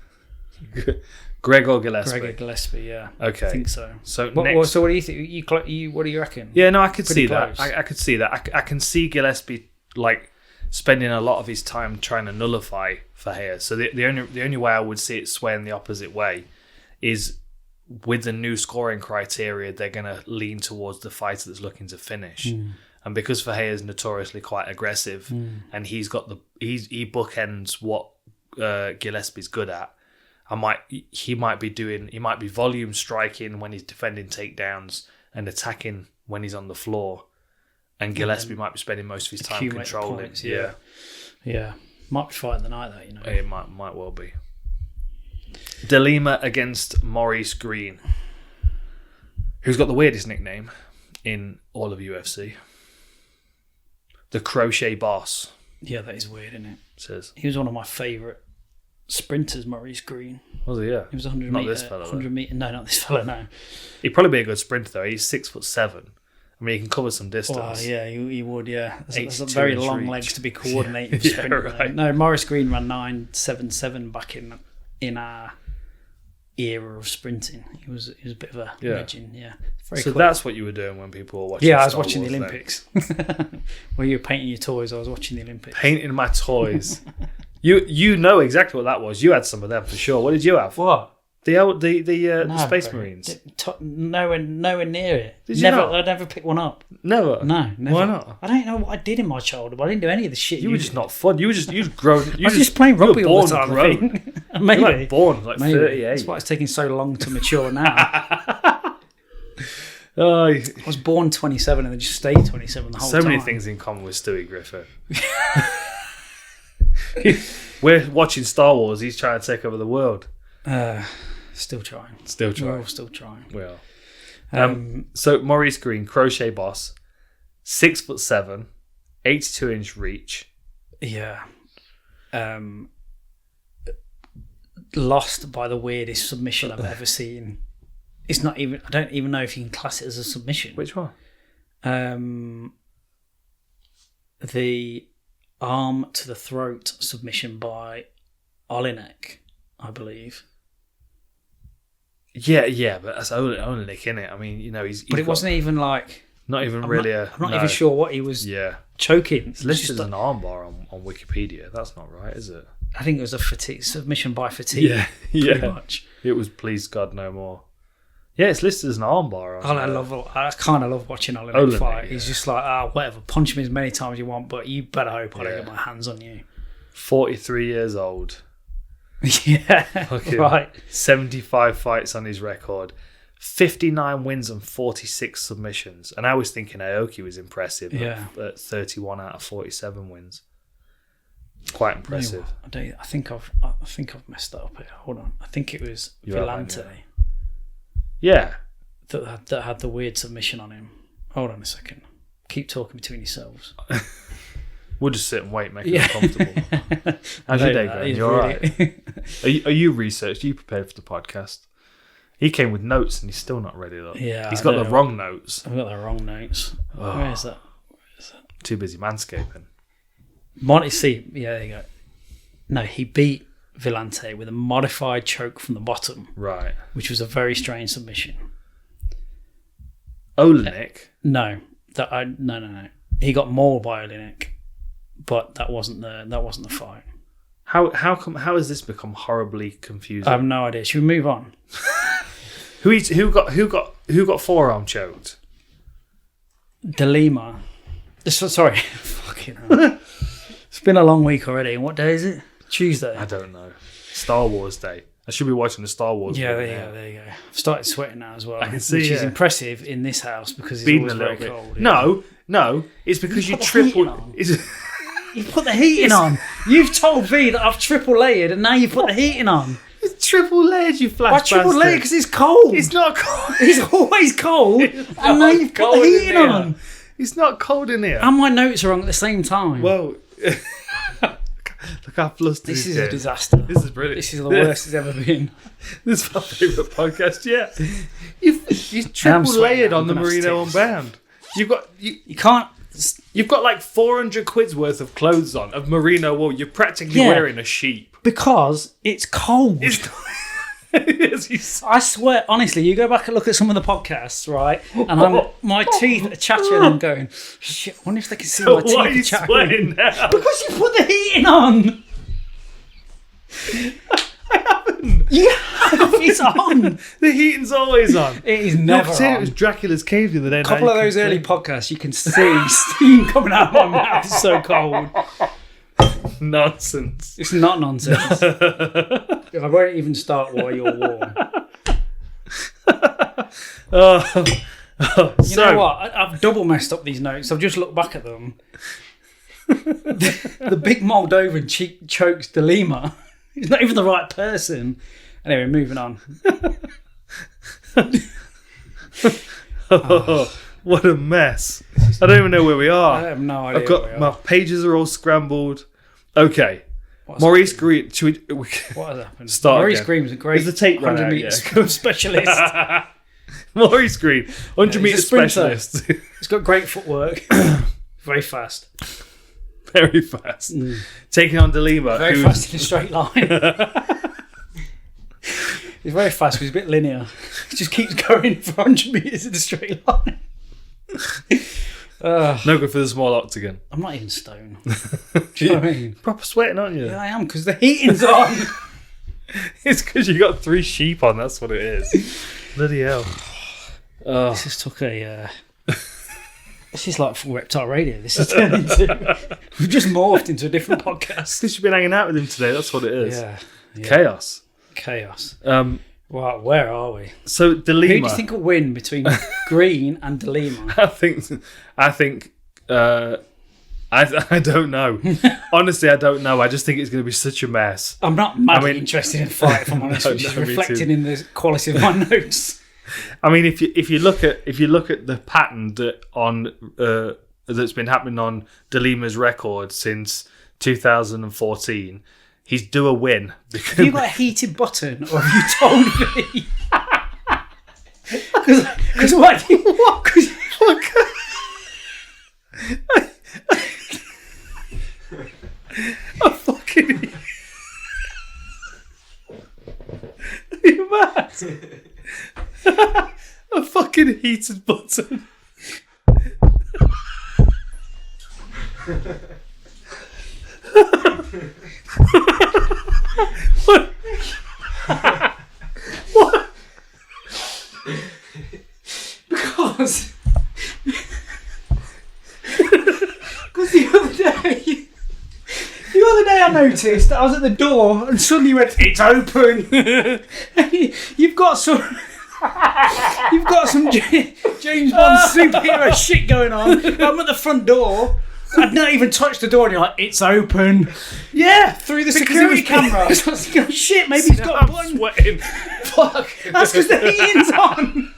Gregor Gillespie, yeah. Okay, I think so. So what do you think? What do you reckon? Yeah, no, I could see that. I could see that. I can see Gillespie like spending a lot of his time trying to nullify Ferreirra. So the only way I would see it swaying the opposite way is with the new scoring criteria. They're going to lean towards the fighter that's looking to finish. And because Ferreira is notoriously quite aggressive, and he bookends what Gillespie's good at, he might be volume striking when he's defending takedowns and attacking when he's on the floor, and Gillespie might be spending most of his time controlling. Points, yeah, might be fighting the night that, you know. It might well be. De Lima against Maurice Greene, who's got the weirdest nickname in all of UFC. The Crochet Boss. Yeah, that is weird, isn't it? Says he was one of my favourite sprinters, Maurice Greene. Was he? Yeah. He was 100 metre. Not this fella. 100 metre. No, not this fella. No. He'd probably be a good sprinter though. He's 6'7". I mean, he can cover some distance. Well, yeah, he would. Yeah, that's very long reach. Legs to be coordinating. Yeah, right. No, Maurice Greene ran 9.77 back in
in our era of sprinting. He was a bit of a legend. Yeah. Very
so
quick.
that's what you were doing when people were watching.
Yeah, I was
Star
watching
Wars
the Olympics. While you were painting your toys, I was watching the Olympics.
Painting my toys. You know exactly what that was. You had some of them for sure. What did you have?
What?
The Space Marines.
Nowhere near it.
Did you not?
I never picked one up.
Never.
No, never.
Why not?
I don't know what I did in my childhood, but I didn't do any of the shit.
You were just not fun. You'd grown.
I was just playing rugby all the time. I think. Maybe.
You were born like
Maybe.
38.
That's why it's taking so long to mature now.
Oh,
I was born 27 and then just stayed 27 the whole time.
so many things in common with Stewie Griffin. We're watching Star Wars. He's trying to take over the world.
Still trying.
We're
all still trying.
We are. So Maurice Greene, crochet boss, 6'7", 82-inch reach.
Yeah. Lost by the weirdest submission I've ever seen. It's not even. I don't even know if you can class it as a submission.
Which one?
The arm to the throat submission by Olinek, I believe.
Yeah, but that's Olenek, innit? I mean, he's
But it wasn't even like.
Not even
I'm
really.
I'm not even sure what he was choking.
It's listed as an armbar on Wikipedia. That's not right, is it?
I think it was a fatigue submission by fatigue.
Yeah,
pretty much.
It was please God no more. Yeah, it's listed as an armbar.
I kind of love watching Olenek fight. He's just like, whatever, punch me as many times as you want, but you better hope I don't get my hands on you.
43 years old.
Yeah, right.
75 fights on his record. 59 wins and 46 submissions. And I was thinking Aoki was impressive at 31 out of 47 wins. Quite impressive.
I think I've messed that up here. Hold on. I think it was Villante.
Yeah.
That had the weird submission on him. Hold on a second. Keep talking between yourselves.
We'll just sit and wait, make it uncomfortable. How's your day going? You all right? Are you researched? Are you prepared for the podcast? He came with notes and he's still not ready though.
Yeah,
he's got the wrong notes.
I've got the wrong notes.
Oh.
Where is that?
Too busy manscaping.
There you go. No, he beat Villante with a modified choke from the bottom.
Right.
Which was a very strange submission.
Olenek?
No. No. He got mauled by Olenek, but that wasn't the fight.
How has this become horribly confusing?
I have no idea. Should we move on?
Who got forearm choked?
De Lima. Sorry. Fucking hell. It's been a long week already. And what day is it? Tuesday.
I don't know. Star Wars Day. I should be watching the Star Wars.
Yeah, there you go. I've started sweating now as well.
I can see,
which is impressive in this house because it's
being
always
a little
very
bit
cold.
Yeah. No, it's because you triple.
You put the heating on. You've told me that I've triple layered, and now you put the heating on.
It's triple layered, you flash bastard.
Why triple layered? Because it's cold.
It's not cold.
It's always cold, and now you've put the heating on.
It's not cold in here.
And my notes are wrong at the same time.
Well, look how flustered
this is a disaster.
This is brilliant.
This is the worst it's ever been.
This is my favourite podcast yet. You've triple layered on the Merino Unbound. You can't. You've got like 400 quid's worth of clothes on of merino wool. You're practically wearing a sheep
because it's cold. I swear, honestly, you go back and look at some of the podcasts, right? And my teeth are chattering. I'm going, shit. I wonder if they can see my teeth
why are you
chattering.
Sweating now?
Because you put the heating on.
I haven't.
It's on.
The heating's always on.
It is never on.
It was Dracula's cave the other day.
A couple of those early podcasts, you can see steam coming out of my mouth. It's so cold.
Nonsense.
It's not nonsense. I won't even start while you're warm. You know what? I've double messed up these notes. I've just looked back at them. The big Moldovan chokes De Lima. He's not even the right person. Anyway, moving on.
What a mess. I don't even know where we are.
I have no idea.
My pages are all scrambled. Okay. Maurice Greene.
What has happened?
Maurice
Greene was a great
100
metre specialist.
Maurice Greene, 100 metre specialist.
He's got great footwork. Very fast.
Very fast. Taking on De Lima.
Very fast in a straight line. He's very fast, but he's a bit linear. He just keeps going for 100 metres in a straight line.
No good for the small octagon.
I'm not even stoned. Do you know what I mean?
Proper sweating, aren't you?
Yeah, I am, because the heating's on.
It's because you got 3 sheep on, that's what it is. Bloody hell.
This just took a... This is like full reptile radio. This has turned into... We've just morphed into a different podcast.
Because you've been hanging out with him today, that's what it is.
Yeah.
Chaos.
Right, where are we?
So, De Lima...
Who do you think will win between Greene and De Lima?
I don't know. Honestly, I don't know. I just think it's going to be such a mess.
I'm not madly interested in the fight, if I'm honest, which is reflected in the quality of my notes.
I mean, if you look at the pattern that's been happening on De Lima's record since 2014, he's due a win.
Have you got a heated button, or have you told me? Because what?
I fucking... Are you mad? A fucking heated button. What? What?
Because the other day I noticed I was at the door and suddenly you went, "It's open." You've got some James Bond superhero shit going on. I'm at the front door. I'd not even touched the door and you're like, "It's open."
Yeah,
Through the security camera. I was like, "Oh shit, maybe he's got a button."
Sweating.
Fuck. That's because the heating's on.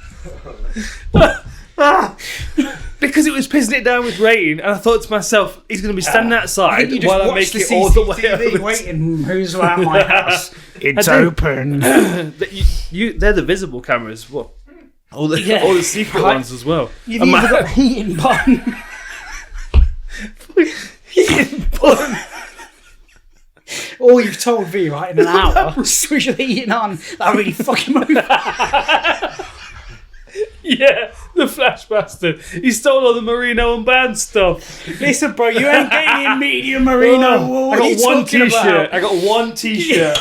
Because it was pissing it down with rain, and I thought to myself, he's going to be standing outside while I make it all the way over.
Waiting, who's around my house? It's open.
They're the visible cameras. What? All the secret ones as well.
You've either got heating button.
Heating button.
Or you've told me, right, in an hour, switch the heating on. That really fucking move.
Yeah, the flash bastard. He stole all the Merino and band stuff.
Listen, bro, you ain't getting in medium Merino.
I got one t-shirt. I got one t-shirt.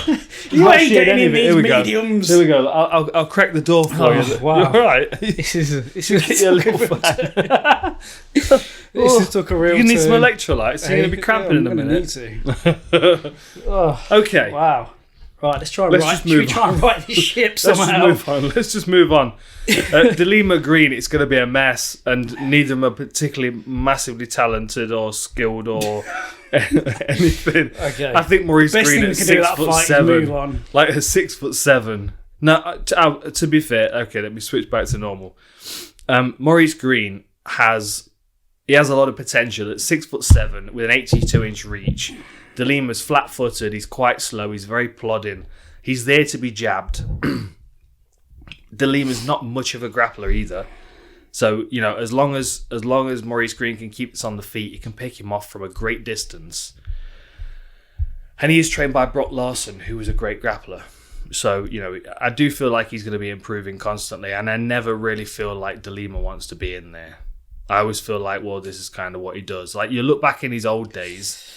You ain't getting in these mediums.
Here we go. I'll crack the door for you.
Wow.
You all right?
This is
Get your little fat.
This has took a real
You need some
turn.
electrolytes. You're going to be cramping in a minute. Okay.
Wow. Right, let's try and write this ship somehow.
Let's just move on. De Lima Greene, it's going to be a mess, and neither of them are particularly massively talented or skilled or anything.
Okay.
I think Maurice
Best
Greene
thing
at
we can do that fight, move
6'7",
on.
like a 6'7". No, to be fair, okay, let me switch back to normal. Maurice Greene has a lot of potential at 6'7" with an 82-inch reach. De Lima's flat-footed. He's quite slow. He's very plodding. He's there to be jabbed. De Lima's not much of a grappler either. So, you know, as long as Maurice Greene can keep this on the feet, he can pick him off from a great distance. And he is trained by Brock Larson, who is a great grappler. So, you know, I do feel like he's going to be improving constantly, and I never really feel like De Lima wants to be in there. I always feel like, well, this is kind of what he does. Like, you look back in his old days,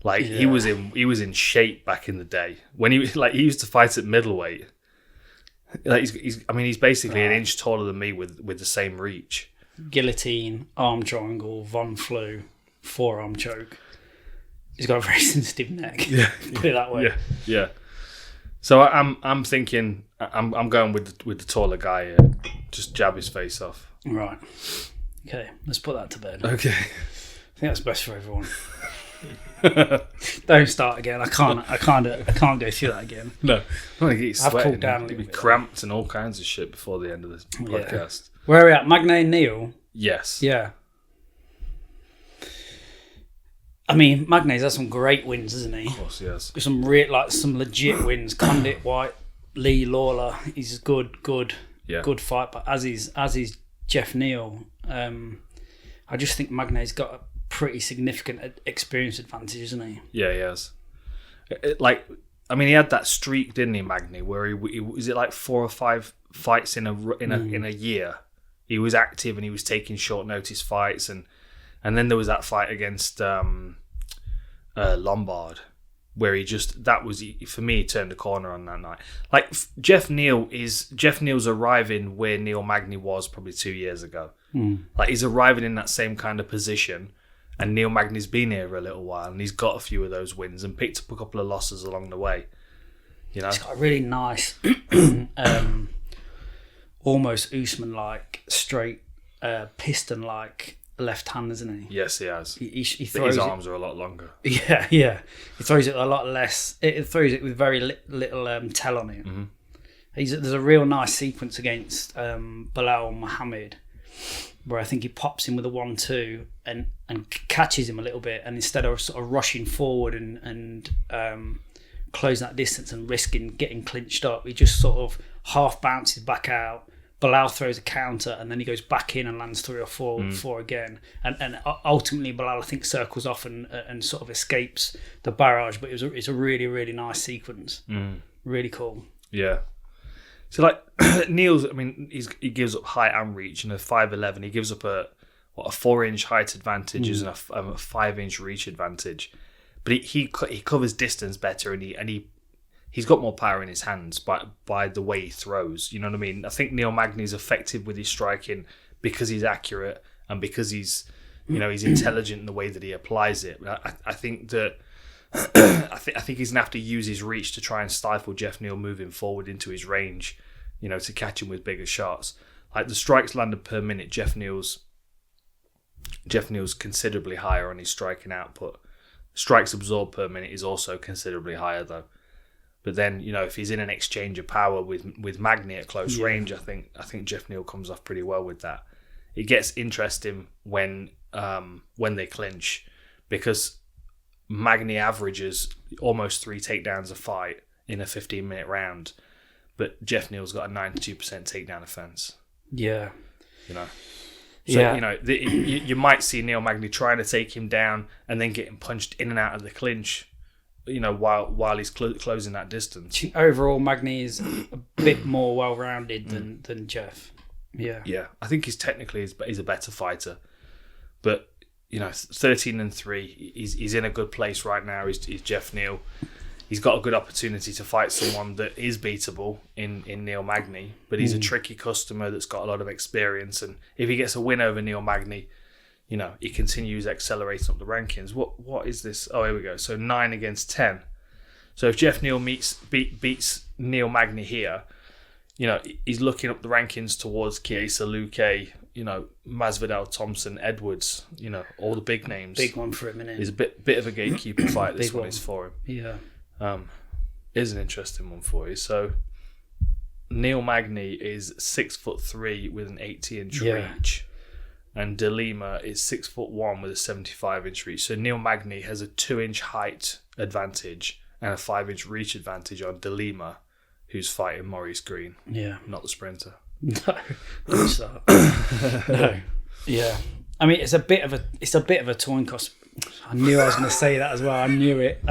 like he was in shape back in the day when he used to fight at middleweight. Like he's basically an inch taller than me with the same reach.
Guillotine, arm triangle, Von Flew, forearm choke. He's got a very sensitive neck. Yeah, put it that way.
Yeah. So I'm thinking I'm going with the taller guy here. Just jab his face off.
Right. Okay, let's put that to bed.
Okay.
I think that's best for everyone. Don't start again. I can't go through that again.
No, I want to get you sweating.
I've cooled down a little
be
bit.
cramped and all kinds of shit before the end of this podcast.
Where are we at? Magny and Neal?
Yes.
Yeah. I mean, Magny's had some great wins, hasn't he?
Of course, yes.
Some some legit wins. Condit, White, Lee, Lawler. He's a good fight. But as is Jeff Neal, I just think Magny's got a pretty significant experience advantage, isn't he?
Yeah, he has. I mean, he had that streak, didn't he, Magny? Where he was it like 4 or 5 fights in a year. He was active and he was taking short notice fights, and then there was that fight against Lombard, where for me, he turned the corner on that night. Like Jeff Neal's arriving where Neal Magny was probably 2 years ago. Like he's arriving in that same kind of position, and Neal Magny's been here for a little while, and he's got a few of those wins and picked up a couple of losses along the way. You know,
he's got a really nice, almost Usman-like, straight, piston-like left hand, isn't he?
Yes, he has.
He throws
but his arms are a lot longer.
Yeah. He throws it a lot less. It throws it with very little tell on it.
Mm-hmm.
There's a real nice sequence against Bilal Muhammad, where I think he pops him with a 1-2 and catches him a little bit, and instead of sort of rushing forward and closing that distance and risking getting clinched up, he just sort of half bounces back out. Bilal throws a counter, and then he goes back in and lands 3 or 4 again. And ultimately, Bilal, I think, circles off and sort of escapes the barrage. But it's a really, really nice sequence. Really cool.
Yeah. So, like, Neal's, I mean, he gives up height and reach. In a 5'11", he gives up a 4-inch height advantage and a 5-inch reach advantage. But he covers distance better, and he's got more power in his hands by the way he throws. You know what I mean? I think Neal Magny's effective with his striking because he's accurate and because he's intelligent in the way that he applies it. I think that I think he's gonna have to use his reach to try and stifle Jeff Neal moving forward into his range, to catch him with bigger shots. Like the strikes landed per minute, Jeff Neal's considerably higher on his striking output. Strikes absorbed per minute is also considerably higher though. But then, if he's in an exchange of power with Magny at close range, I think Jeff Neal comes off pretty well with that. It gets interesting when they clinch, because Magny averages almost 3 takedowns a fight in a 15-minute round, but Jeff Neal's got a 92% takedown offense.
Yeah.
So, you might see Neal Magny trying to take him down and then getting punched in and out of the clinch, while he's closing that distance.
Overall, Magny is a bit more well-rounded than Jeff. Yeah.
Yeah, I think he's technically he's a better fighter. But, 13-3, he's in a good place right now. He's Jeff Neal. He's got a good opportunity to fight someone that is beatable in Neal Magny, but he's a tricky customer that's got a lot of experience. And if he gets a win over Neal Magny, he continues accelerating up the rankings. What is this? Oh, here we go. So 9 against 10. So if Jeff Neal beats Neal Magny here, he's looking up the rankings towards Chiesa, Luque, Masvidal, Thompson, Edwards, all the big names.
Big one for him, isn't it?
It's a bit of a gatekeeper fight. This one is for him.
Yeah.
Is an interesting one for you. So Neal Magny is 6'3" with an 80-inch reach, and De Lima is 6'1" with a 75-inch reach. So Neal Magny has a 2-inch height advantage and a 5-inch reach advantage on De Lima, who's fighting Maurice Greene.
Yeah,
not the sprinter.
No, no. Yeah, I mean it's a bit of a coin toss. I knew I was going to say that as well. I knew it.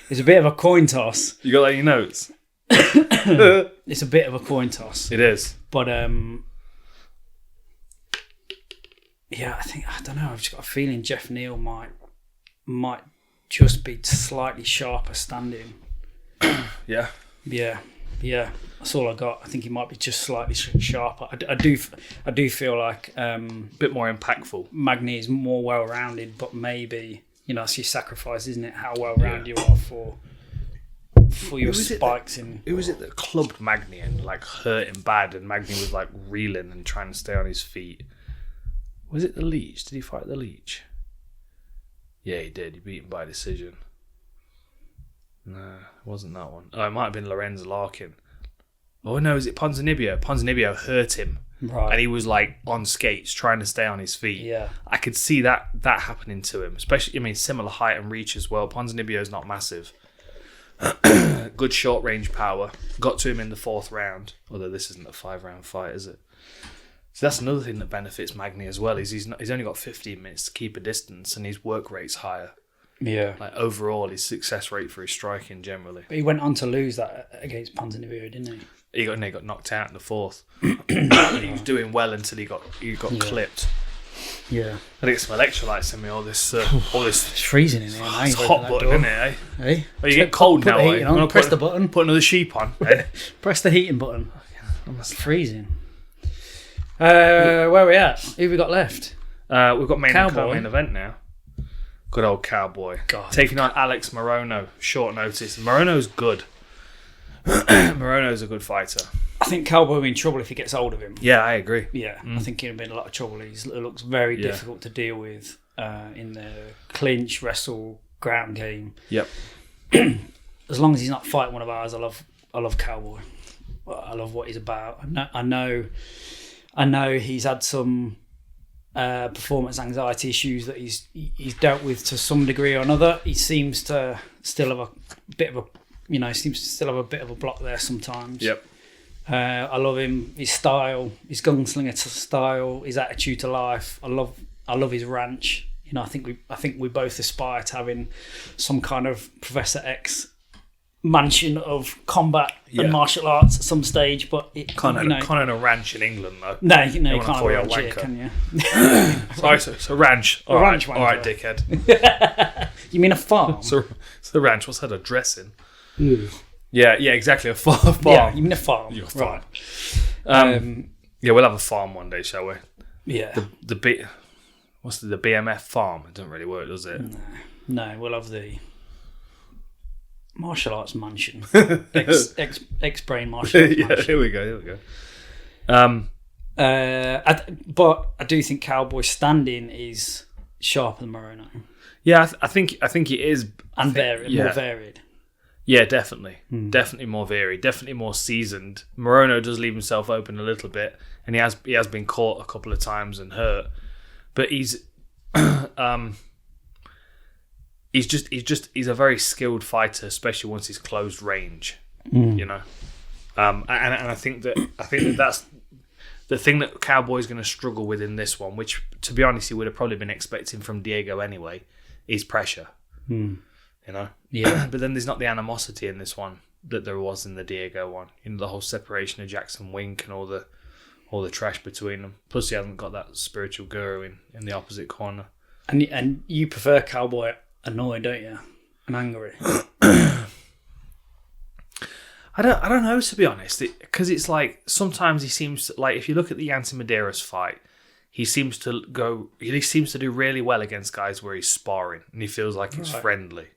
It's a bit of a coin toss.
You got that in your notes?
It's a bit of a coin toss.
It is.
But I don't know. I've just got a feeling Jeff Neal might just be slightly sharper standing.
Yeah.
That's all I got. I think he might be just slightly sharper. I do feel like
a bit more impactful.
Magny is more well-rounded, but maybe that's your sacrifice, isn't it? How well-rounded you are for your spikes in.
Who was it that clubbed Magny and hurt him bad, and Magny was reeling and trying to stay on his feet? Was it the Leech? Did he fight the Leech? Yeah, he did. He beat him by decision. No, it wasn't that one. Oh, it might have been Lorenz Larkin. Oh no, is it Ponzinibbio? Ponzinibbio hurt him.
Right.
And he was on skates trying to stay on his feet.
Yeah.
I could see that happening to him. Especially, similar height and reach as well. Ponzinibbio's not massive. Good short range power. Got to him in the 4th round. Although this isn't a 5-round fight, is it? So that's another thing that benefits Magny as well. He's only got 15 minutes to keep a distance, and his work rate's higher.
Yeah.
Like overall, his success rate for his striking generally.
But he went on to lose that against Ponzinibbio, didn't he?
He got knocked out in the fourth. And he was doing well until he got clipped.
Yeah.
I think some electrolytes in me. All this.
It's freezing in here.
It's a hot button, isn't it? Eh?
Hey?
Oh, you get cold
put
now.
The heating on. Press the button.
Put another sheep on. Eh?
Press the heating button. It's freezing. Where are we at? Who we got left?
We've got main
Cowboy.
event now. Good old Cowboy.
God.
Taking on Alex Morono. Short notice. Morono's good. Morono's a good fighter.
I think Cowboy will be in trouble if he gets hold of him.
Yeah, I agree.
Yeah, I think he'll be in a lot of trouble. He looks very difficult to deal with in the clinch, wrestle, ground game.
Yep.
As long as he's not fighting one of ours, I love Cowboy. I love what he's about. I know he's had some performance anxiety issues that he's dealt with to some degree or another. He seems to still have a bit of a block there sometimes.
Yep.
I love him, his style, his gunslinger style, his attitude to life. I love his ranch. You know, I think we both aspire to having some kind of Professor X mansion of combat and martial arts at some stage, but it
can't own a ranch in England though.
No, you can't have a ranch here, can you?
Sorry, so ranch. All right, dickhead.
You mean a farm?
So ranch. What's that? A dressing? Yeah, exactly. A farm.
Yeah, you mean a farm?
You're a farm.
Right.
Yeah, we'll have a farm one day, shall we?
Yeah.
The BMF farm? It doesn't really work, does it?
No, we'll have the martial arts mansion. X-brain martial arts mansion.
Here we go.
But I do think Cowboy's standing is sharper than Morono.
Yeah, I think it is,
and more varied.
Yeah, definitely. Definitely more varied. Definitely more seasoned. Morono does leave himself open a little bit, and he has been caught a couple of times and hurt. But he's he's a very skilled fighter, especially once he's closed range. You know, and I think that's the thing that Cowboy's going to struggle with in this one, which, to be honest, he would have probably been expecting from Diego anyway, is pressure. You know,
yeah.
But then there's not the animosity in this one that there was in the Diego one. You know, the whole separation of Jackson Wink and all the trash between them. Plus, he hasn't got that spiritual guru in the opposite corner.
And you prefer Cowboy annoyed, don't you? And angry.
I don't know, to be honest, because it's like sometimes he seems like, if you look at the Yancy Medeiros fight, he seems to do really well against guys where he's sparring and he feels like it's friendly.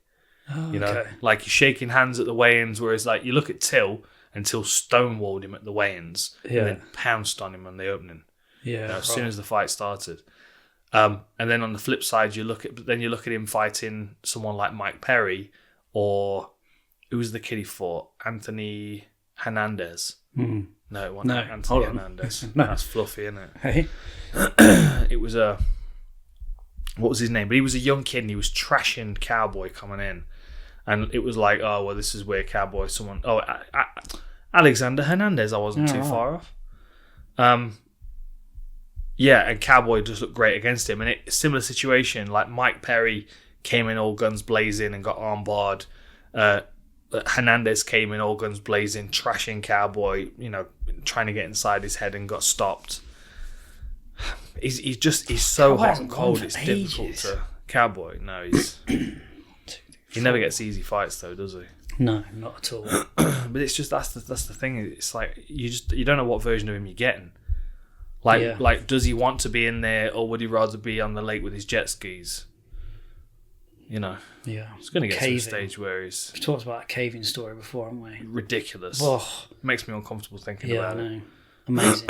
Oh,
you know,
okay.
like he's shaking hands at the weigh-ins, whereas like you look at Till stonewalled him at the weigh-ins and then pounced on him on the opening.
Yeah,
you know, as soon as the fight started. And then on the flip side, you look at him fighting someone like Mike Perry, or who was the kid he fought? Anthony Hernandez. No, it wasn't Anthony Hernandez.
No.
That's fluffy, isn't it?
Hey.
It was what was his name? But he was a young kid and he was trashing Cowboy coming in. And it was like, oh, well, this is where Cowboy, Alexander Hernandez, I wasn't too far off. Yeah, and Cowboy just looked great against him. And similar situation, like Mike Perry came in all guns blazing and got armbarred. Hernandez came in all guns blazing, trashing Cowboy, you know, trying to get inside his head and got stopped. He's so hot and cold. It's difficult to Cowboy. No, he never gets easy fights though, does he?
No, not at all.
But it's just that's the thing. It's like you don't know what version of him you're getting. Like does he want to be in there, or would he rather be on the lake with his jet skis? You know,
yeah,
it's going to get to the stage where he's.
We've talked about a caving story before, haven't we?
Ridiculous.
Oh,
makes me uncomfortable thinking
I
about
know.
it.
Amazing.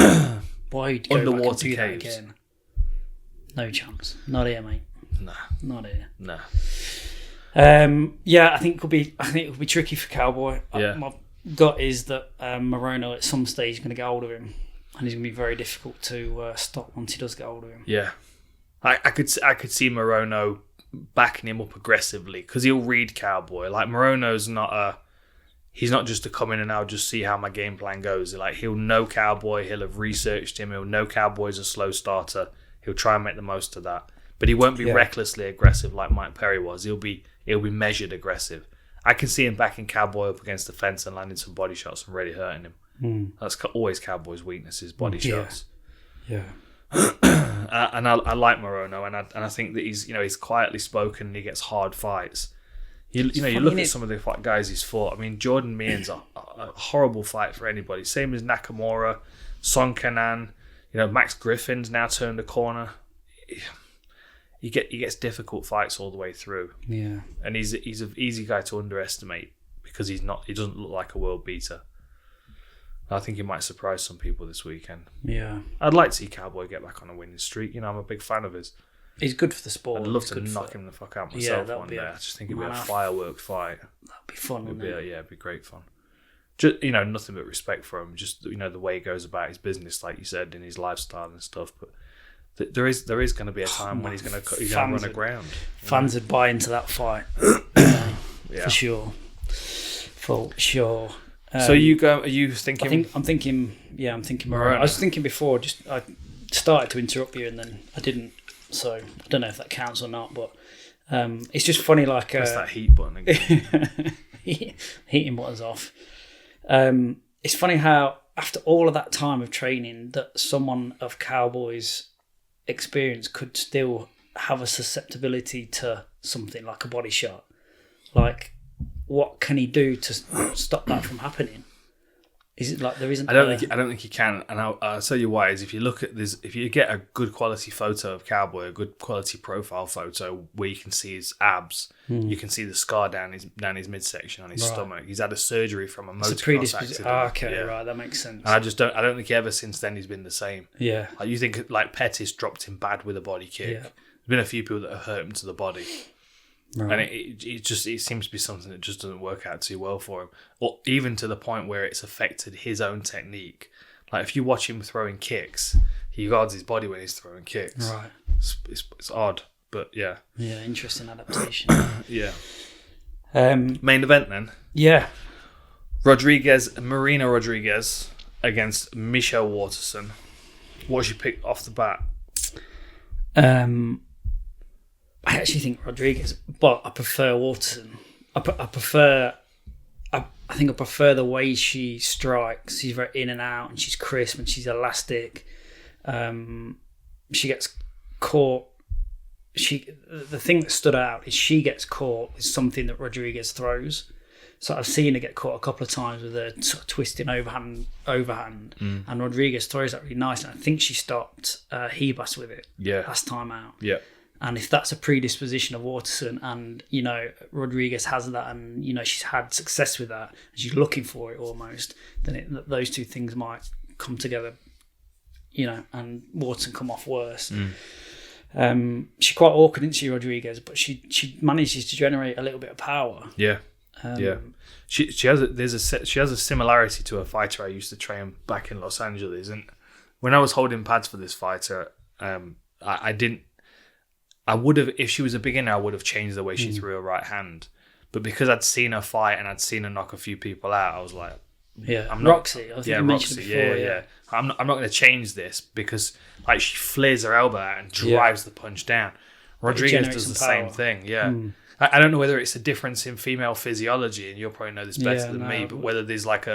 Why would you go
Underwater
back and do
caves.
that again? No chance. Not here, mate.
Nah,
not here.
Nah.
Yeah, I think it will be tricky for Cowboy.
Yeah.
My gut is that Morono at some stage is going to get hold of him, and he's going to be very difficult to stop once he does get hold of him.
Yeah, I could see Morono backing him up aggressively because he'll read Cowboy. Like Morono's he's not just to come in and I'll just see how my game plan goes. Like he'll know Cowboy, he'll have researched him, he'll know Cowboy's a slow starter. He'll try and make the most of that. but he won't be recklessly aggressive like Mike Perry was. He'll be measured aggressive. I can see him backing Cowboy up against the fence and landing some body shots and really hurting him. That's always Cowboy's weakness, is body shots.
Yeah.
And I like Morono, and I think that he's quietly spoken and he gets hard fights. You look at some of the guys he's fought. I mean, Jordan Meehan's a horrible fight for anybody. Same as Nakamura, Song Kenan. Max Griffin's now turned a corner. He gets difficult fights all the way through.
Yeah,
and he's an easy guy to underestimate because he doesn't look like a world beater. I think he might surprise some people this weekend.
Yeah,
I'd like to see Cowboy get back on a winning streak. I'm a big fan of his.
He's good for the sport.
I'd love to knock him the fuck out myself one day. I just think it'd be a firework fight.
That'd be fun, wouldn't it?
It'd be great fun. Just, nothing but respect for him. Just the way he goes about his business, like you said, in his lifestyle and stuff. But there is going to be a time when he's going to run aground.
Fans would buy into that fight, for sure. For sure.
So you go? Are you thinking?
I'm thinking Morono. I was thinking before. I started to interrupt you and then I didn't. So I don't know if that counts or not. But it's just funny. Like
press that heat button again.
Heating button's off. It's funny how after all of that time of training, that someone of Cowboy's experience could still have a susceptibility to something like a body shot. Like, what can he do to stop that from happening? Is it like there isn't?
I don't think he can, and I'll tell you why. Is if you look at this, if you get a good quality photo of Cowboy, a good quality profile photo where you can see his abs, you can see the scar down his midsection on his stomach. He's had a surgery from a motocross accident.
Right, that makes sense.
And I don't think ever since then he's been the same.
Yeah,
like you think like Pettis dropped him bad with a body kick. Yeah. There's been a few people that have hurt him to the body. Right. And it seems to be something that just doesn't work out too well for him, or even to the point where it's affected his own technique. Like if you watch him throwing kicks, he guards his body when he's throwing kicks.
Right,
it's odd, but yeah.
Yeah, interesting adaptation.
Yeah. Main event then.
Yeah.
Marina Rodriguez against Michelle Waterson. What should you pick off the bat?
I actually think Rodriguez, but I prefer Waterson. I think I prefer the way she strikes. She's very in and out, and she's crisp, and she's elastic. She gets caught. The thing that stood out is she gets caught with something that Rodriguez throws. So I've seen her get caught a couple of times with a sort of twisting overhand, and Rodriguez throws that really nice. And I think she stopped Ribas with it last time out.
Yeah.
And if that's a predisposition of Waterson, and Rodriguez has that, and she's had success with that, and she's looking for it almost, then those two things might come together, and Waterson come off worse. She's quite awkward, isn't she, Rodriguez? But she manages to generate a little bit of power.
Yeah, She has a similarity to a fighter I used to train back in Los Angeles, and when I was holding pads for this fighter, I would have, if she was a beginner, I would have changed the way she threw her right hand. But because I'd seen her fight and I'd seen her knock a few people out, I was like,
Roxy. I think you mentioned it before.
Yeah. I'm not going to change this because like she flares her elbow out and drives the punch down. Rodriguez does the same thing. Yeah. I don't know whether it's a difference in female physiology, and you'll probably know this better than me. But whether there's like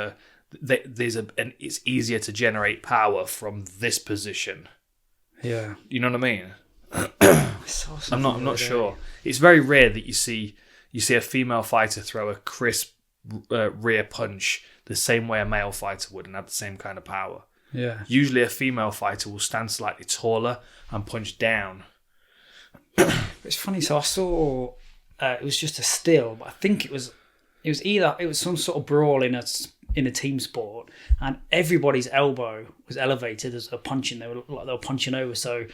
it's easier to generate power from this position.
Yeah.
You know what I mean? I'm not sure. It's very rare that you see a female fighter throw a crisp rear punch the same way a male fighter would and have the same kind of power.
Yeah.
Usually a female fighter will stand slightly taller and punch down.
It's funny. So I saw it was just a still, but I think it was some sort of brawl in a team sport, and everybody's elbow was elevated as a punching. They were punching over. So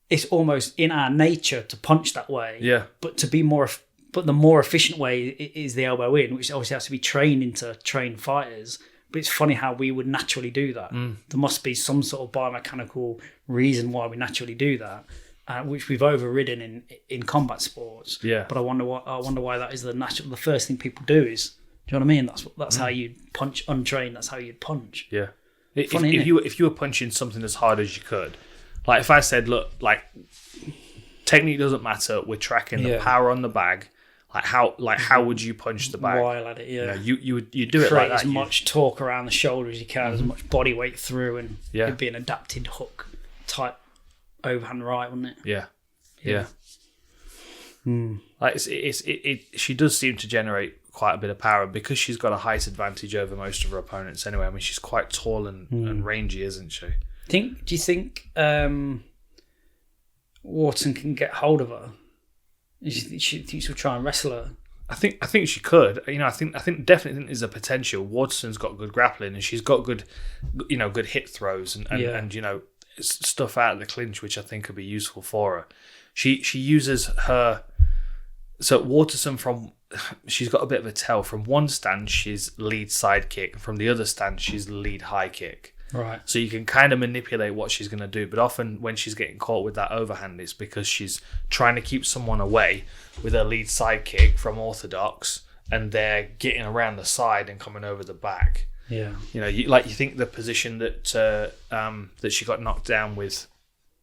it's almost in our nature to punch that way.
Yeah.
But the more efficient way is the elbow in, which obviously has to be trained into trained fighters. But it's funny how we would naturally do that. There must be some sort of biomechanical reason why we naturally do that, which we've overridden in combat sports.
Yeah.
But I wonder why that is the first thing people do is. Do you know what I mean? That's how you punch untrained. That's how you'd punch.
Yeah. If you were punching something as hard as you could. Like if I said, look, like technique doesn't matter. We're tracking the power on the bag. How would you punch the bag?
While at it, yeah.
You do it
Create
like that.
as much torque around the shoulder as you can, as much body weight through, and it'd be an adapted hook type overhand right, wouldn't it?
Yeah. Like she does seem to generate quite a bit of power because she's got a height advantage over most of her opponents. Anyway, I mean, she's quite tall and rangy, isn't she?
Do you think Watson can get hold of her? Do you think she'll try and wrestle her?
I think she could. I think definitely think there's a potential. Waterson's got good grappling and she's got good hit throws and stuff out of the clinch, which I think could be useful for her. She uses her. So Waterson she's got a bit of a tell. From one stance, she's lead side kick. From the other stance, she's lead high kick.
Right.
So you can kind of manipulate what she's going to do. But often when she's getting caught with that overhand, it's because she's trying to keep someone away with her lead side kick from orthodox, and they're getting around the side and coming over the back.
Yeah.
You think the position that that she got knocked down with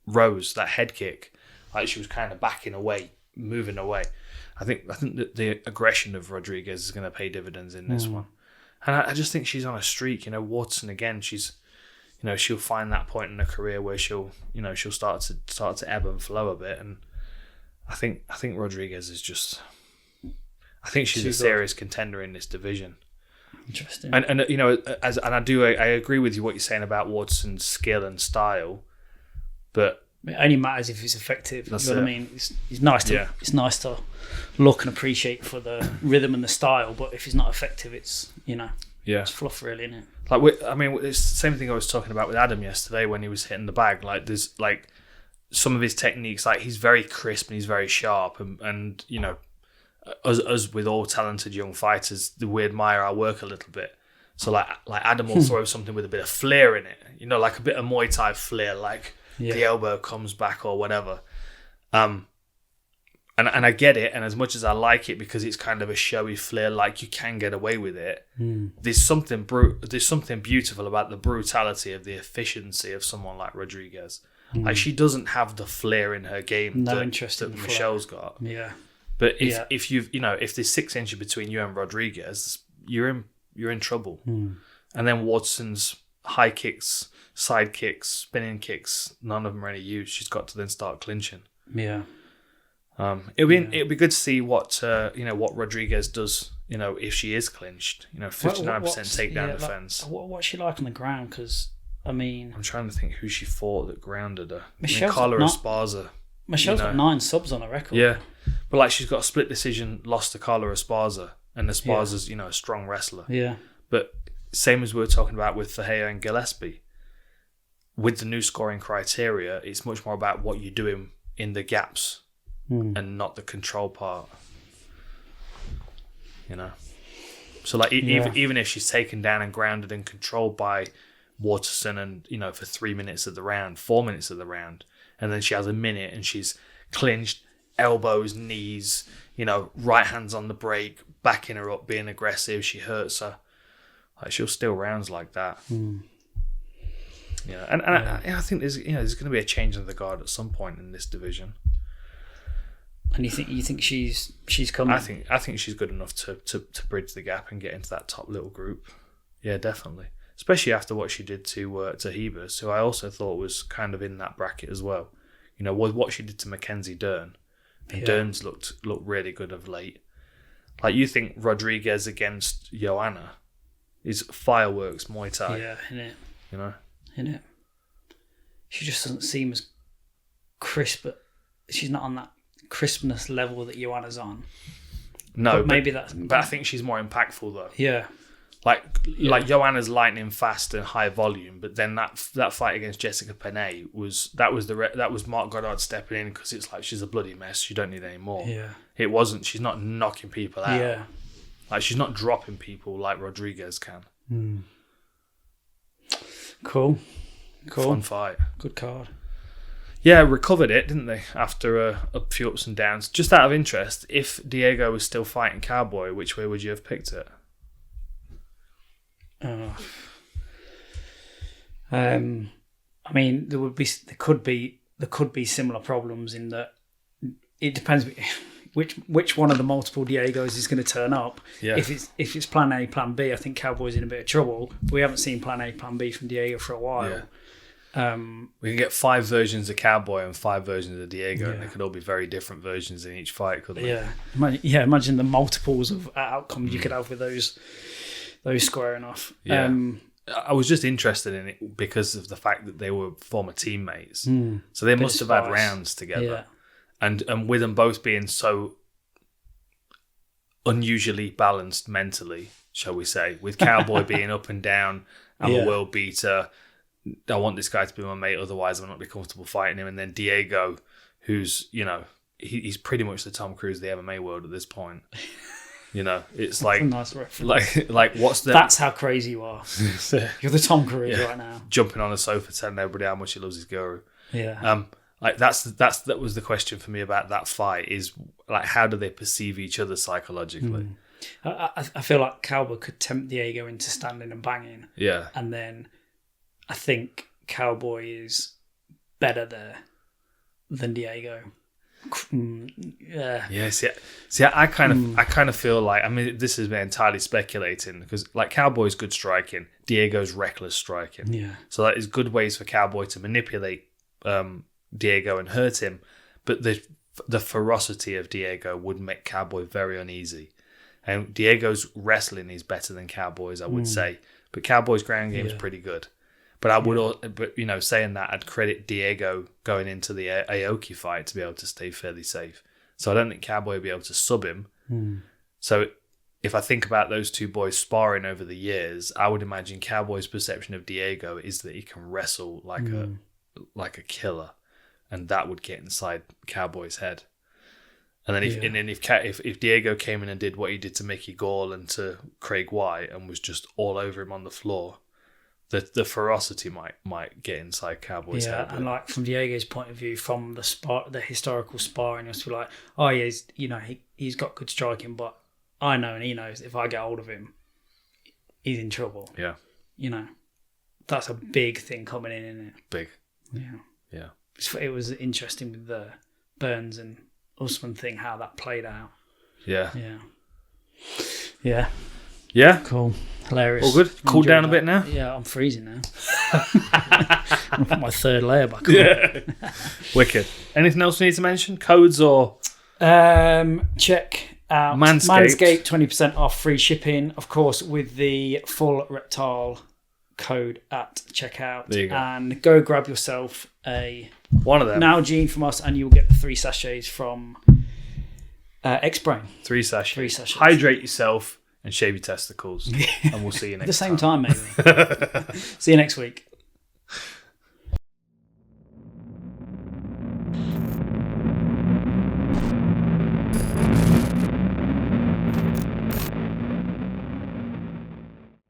Rose, that head kick, like she was kind of backing away, moving away. I think that the aggression of Rodriguez is going to pay dividends in this one. And I just think she's on a streak. Watson again, she's she'll find that point in her career where she'll start to ebb and flow a bit, and I think Rodriguez is just, I think she's a serious contender in this division.
Interesting.
And I agree with you what you're saying about Watson's skill and style, but
it only matters if it's effective. You know what I mean? It's nice to look and appreciate for the rhythm and the style, but if it's not effective, it's it's fluff, really, isn't it?
It's the same thing I was talking about with Adam yesterday when he was hitting the bag. Like, there's like some of his techniques, like he's very crisp and he's very sharp, and as with all talented young fighters, we admire our work a little bit. So like Adam will throw something with a bit of flair in it, like a bit of Muay Thai flair, like the elbow comes back or whatever. And I get it, and as much as I like it because it's kind of a showy flair, like you can get away with it, there's something beautiful about the brutality of the efficiency of someone like Rodriguez. Like, she doesn't have the flair in her game that Michelle's got.
Yeah.
But if you've if there's 6 inches between you and Rodriguez, you're in trouble. And then Watson's high kicks, side kicks, spinning kicks, none of them are any use. She's got to then start clinching.
Yeah.
It'd be good to see what Rodriguez does. If she is clinched. 59% takedown defense.
What's she like on the ground? Because I'm
trying to think who she fought that grounded her.
Michelle's
Carla Esparza.
Michelle's got 9 subs on her record.
Yeah, but like she's got a split decision, lost to Carla Esparza, and Esparza's a strong wrestler.
Yeah,
but same as we were talking about with Ferreirra and Gillespie. With the new scoring criteria, it's much more about what you're doing in the gaps and not the control part. So like even if she's taken down and grounded and controlled by Waterson and for 3 minutes of the round, 4 minutes of the round, and then she has a minute and she's clinched, elbows, knees, right hands on the brake, backing her up, being aggressive, she hurts her. Like, she'll steal rounds like that. I think there's going to be a change of the guard at some point in this division.
And you think she's coming?
I think she's good enough to bridge the gap and get into that top little group. Yeah, definitely. Especially after what she did to Ribas, who I also thought was kind of in that bracket as well. With what she did to Mackenzie Dern. And Dern's looked really good of late. Like, you think Rodriguez against Joanna is fireworks Muay Thai.
Yeah, innit?
Innit?
She just doesn't seem as crisp, but she's not on that crispness level that Joanna's on.
No,
but maybe that's.
But I think she's more impactful though.
Yeah.
Like Joanna's lightning fast and high volume, but then that fight against Jessica Penne was Mark Goddard stepping in because it's like, she's a bloody mess. You don't need any more.
Yeah.
It wasn't. She's not knocking people out.
Yeah.
Like, she's not dropping people like Rodriguez can.
Cool.
Fun fight.
Good card.
Yeah, recovered it, didn't they? After a few ups and downs. Just out of interest, if Diego was still fighting Cowboy, which way would you have picked it?
There could be similar problems in that it depends which one of the multiple Diegos is going to turn up.
Yeah.
If it's plan A, plan B, I think Cowboy's in a bit of trouble. We haven't seen plan A, plan B from Diego for a while.
Yeah. We can get 5 versions of Cowboy and 5 versions of Diego, and they could all be very different versions in each fight, couldn't they?
Yeah. Imagine the multiples of outcomes you could have with those squaring off.
Yeah. I was just interested in it because of the fact that they were former teammates. So they must have had rounds together.
Yeah.
And with them both being so unusually balanced mentally, shall we say, with Cowboy being up and down, I'm a world beater, I want this guy to be my mate, otherwise I'm not be comfortable fighting him. And then Diego, who's, he's pretty much the Tom Cruise of the MMA world at this point. It's like,
That's a nice reference.
like what's the...
That's how crazy you are. You're the Tom Cruise right now.
Jumping on a sofa telling everybody how much he loves his guru.
Yeah.
That was the question for me about that fight, is like, how do they perceive each other psychologically?
I feel like Cowboy could tempt Diego into standing and banging.
Yeah.
And then I think Cowboy is better there than Diego.
Yeah. See, I kind of feel like, I mean, this is me entirely speculating, because like Cowboy's good striking, Diego's reckless striking.
Yeah.
So that is good ways for Cowboy to manipulate Diego and hurt him, but the ferocity of Diego would make Cowboy very uneasy. And Diego's wrestling is better than Cowboy's, I would say, but Cowboy's ground game is pretty good. But I would, saying that, I'd credit Diego going into the Aoki fight to be able to stay fairly safe. So I don't think Cowboy will be able to sub him. So if I think about those two boys sparring over the years, I would imagine Cowboy's perception of Diego is that he can wrestle like a killer, and that would get inside Cowboy's head. And then if Diego came in and did what he did to Mickey Gall and to Craig White and was just all over him on the floor, the ferocity might get inside Cowboy's head.
Yeah, and like from Diego's point of view, from the historical sparring, it's like, oh yeah, he's got good striking, but I know and he knows if I get hold of him, he's in trouble.
Yeah,
that's a big thing coming in, isn't it?
Big.
Yeah. It was interesting with the Burns and Usman thing, how that played out. Yeah. Cool. Hilarious.
All good? Cooled down a bit now?
Yeah, I'm freezing now. I'll put my third layer back on. Yeah.
Wicked. Anything else we need to mention? Codes or?
Check out
Manscaped.
20% off, free shipping, of course, with the full reptile code at checkout.
There you go.
And go grab yourself
one of them.
Nalgene from us, and you'll get the 3 sachets from X-Brain.
3 sachets.
3 sachets.
Hydrate yourself and shave your testicles. And we'll see you next time.
At the same time, maybe. See you next week.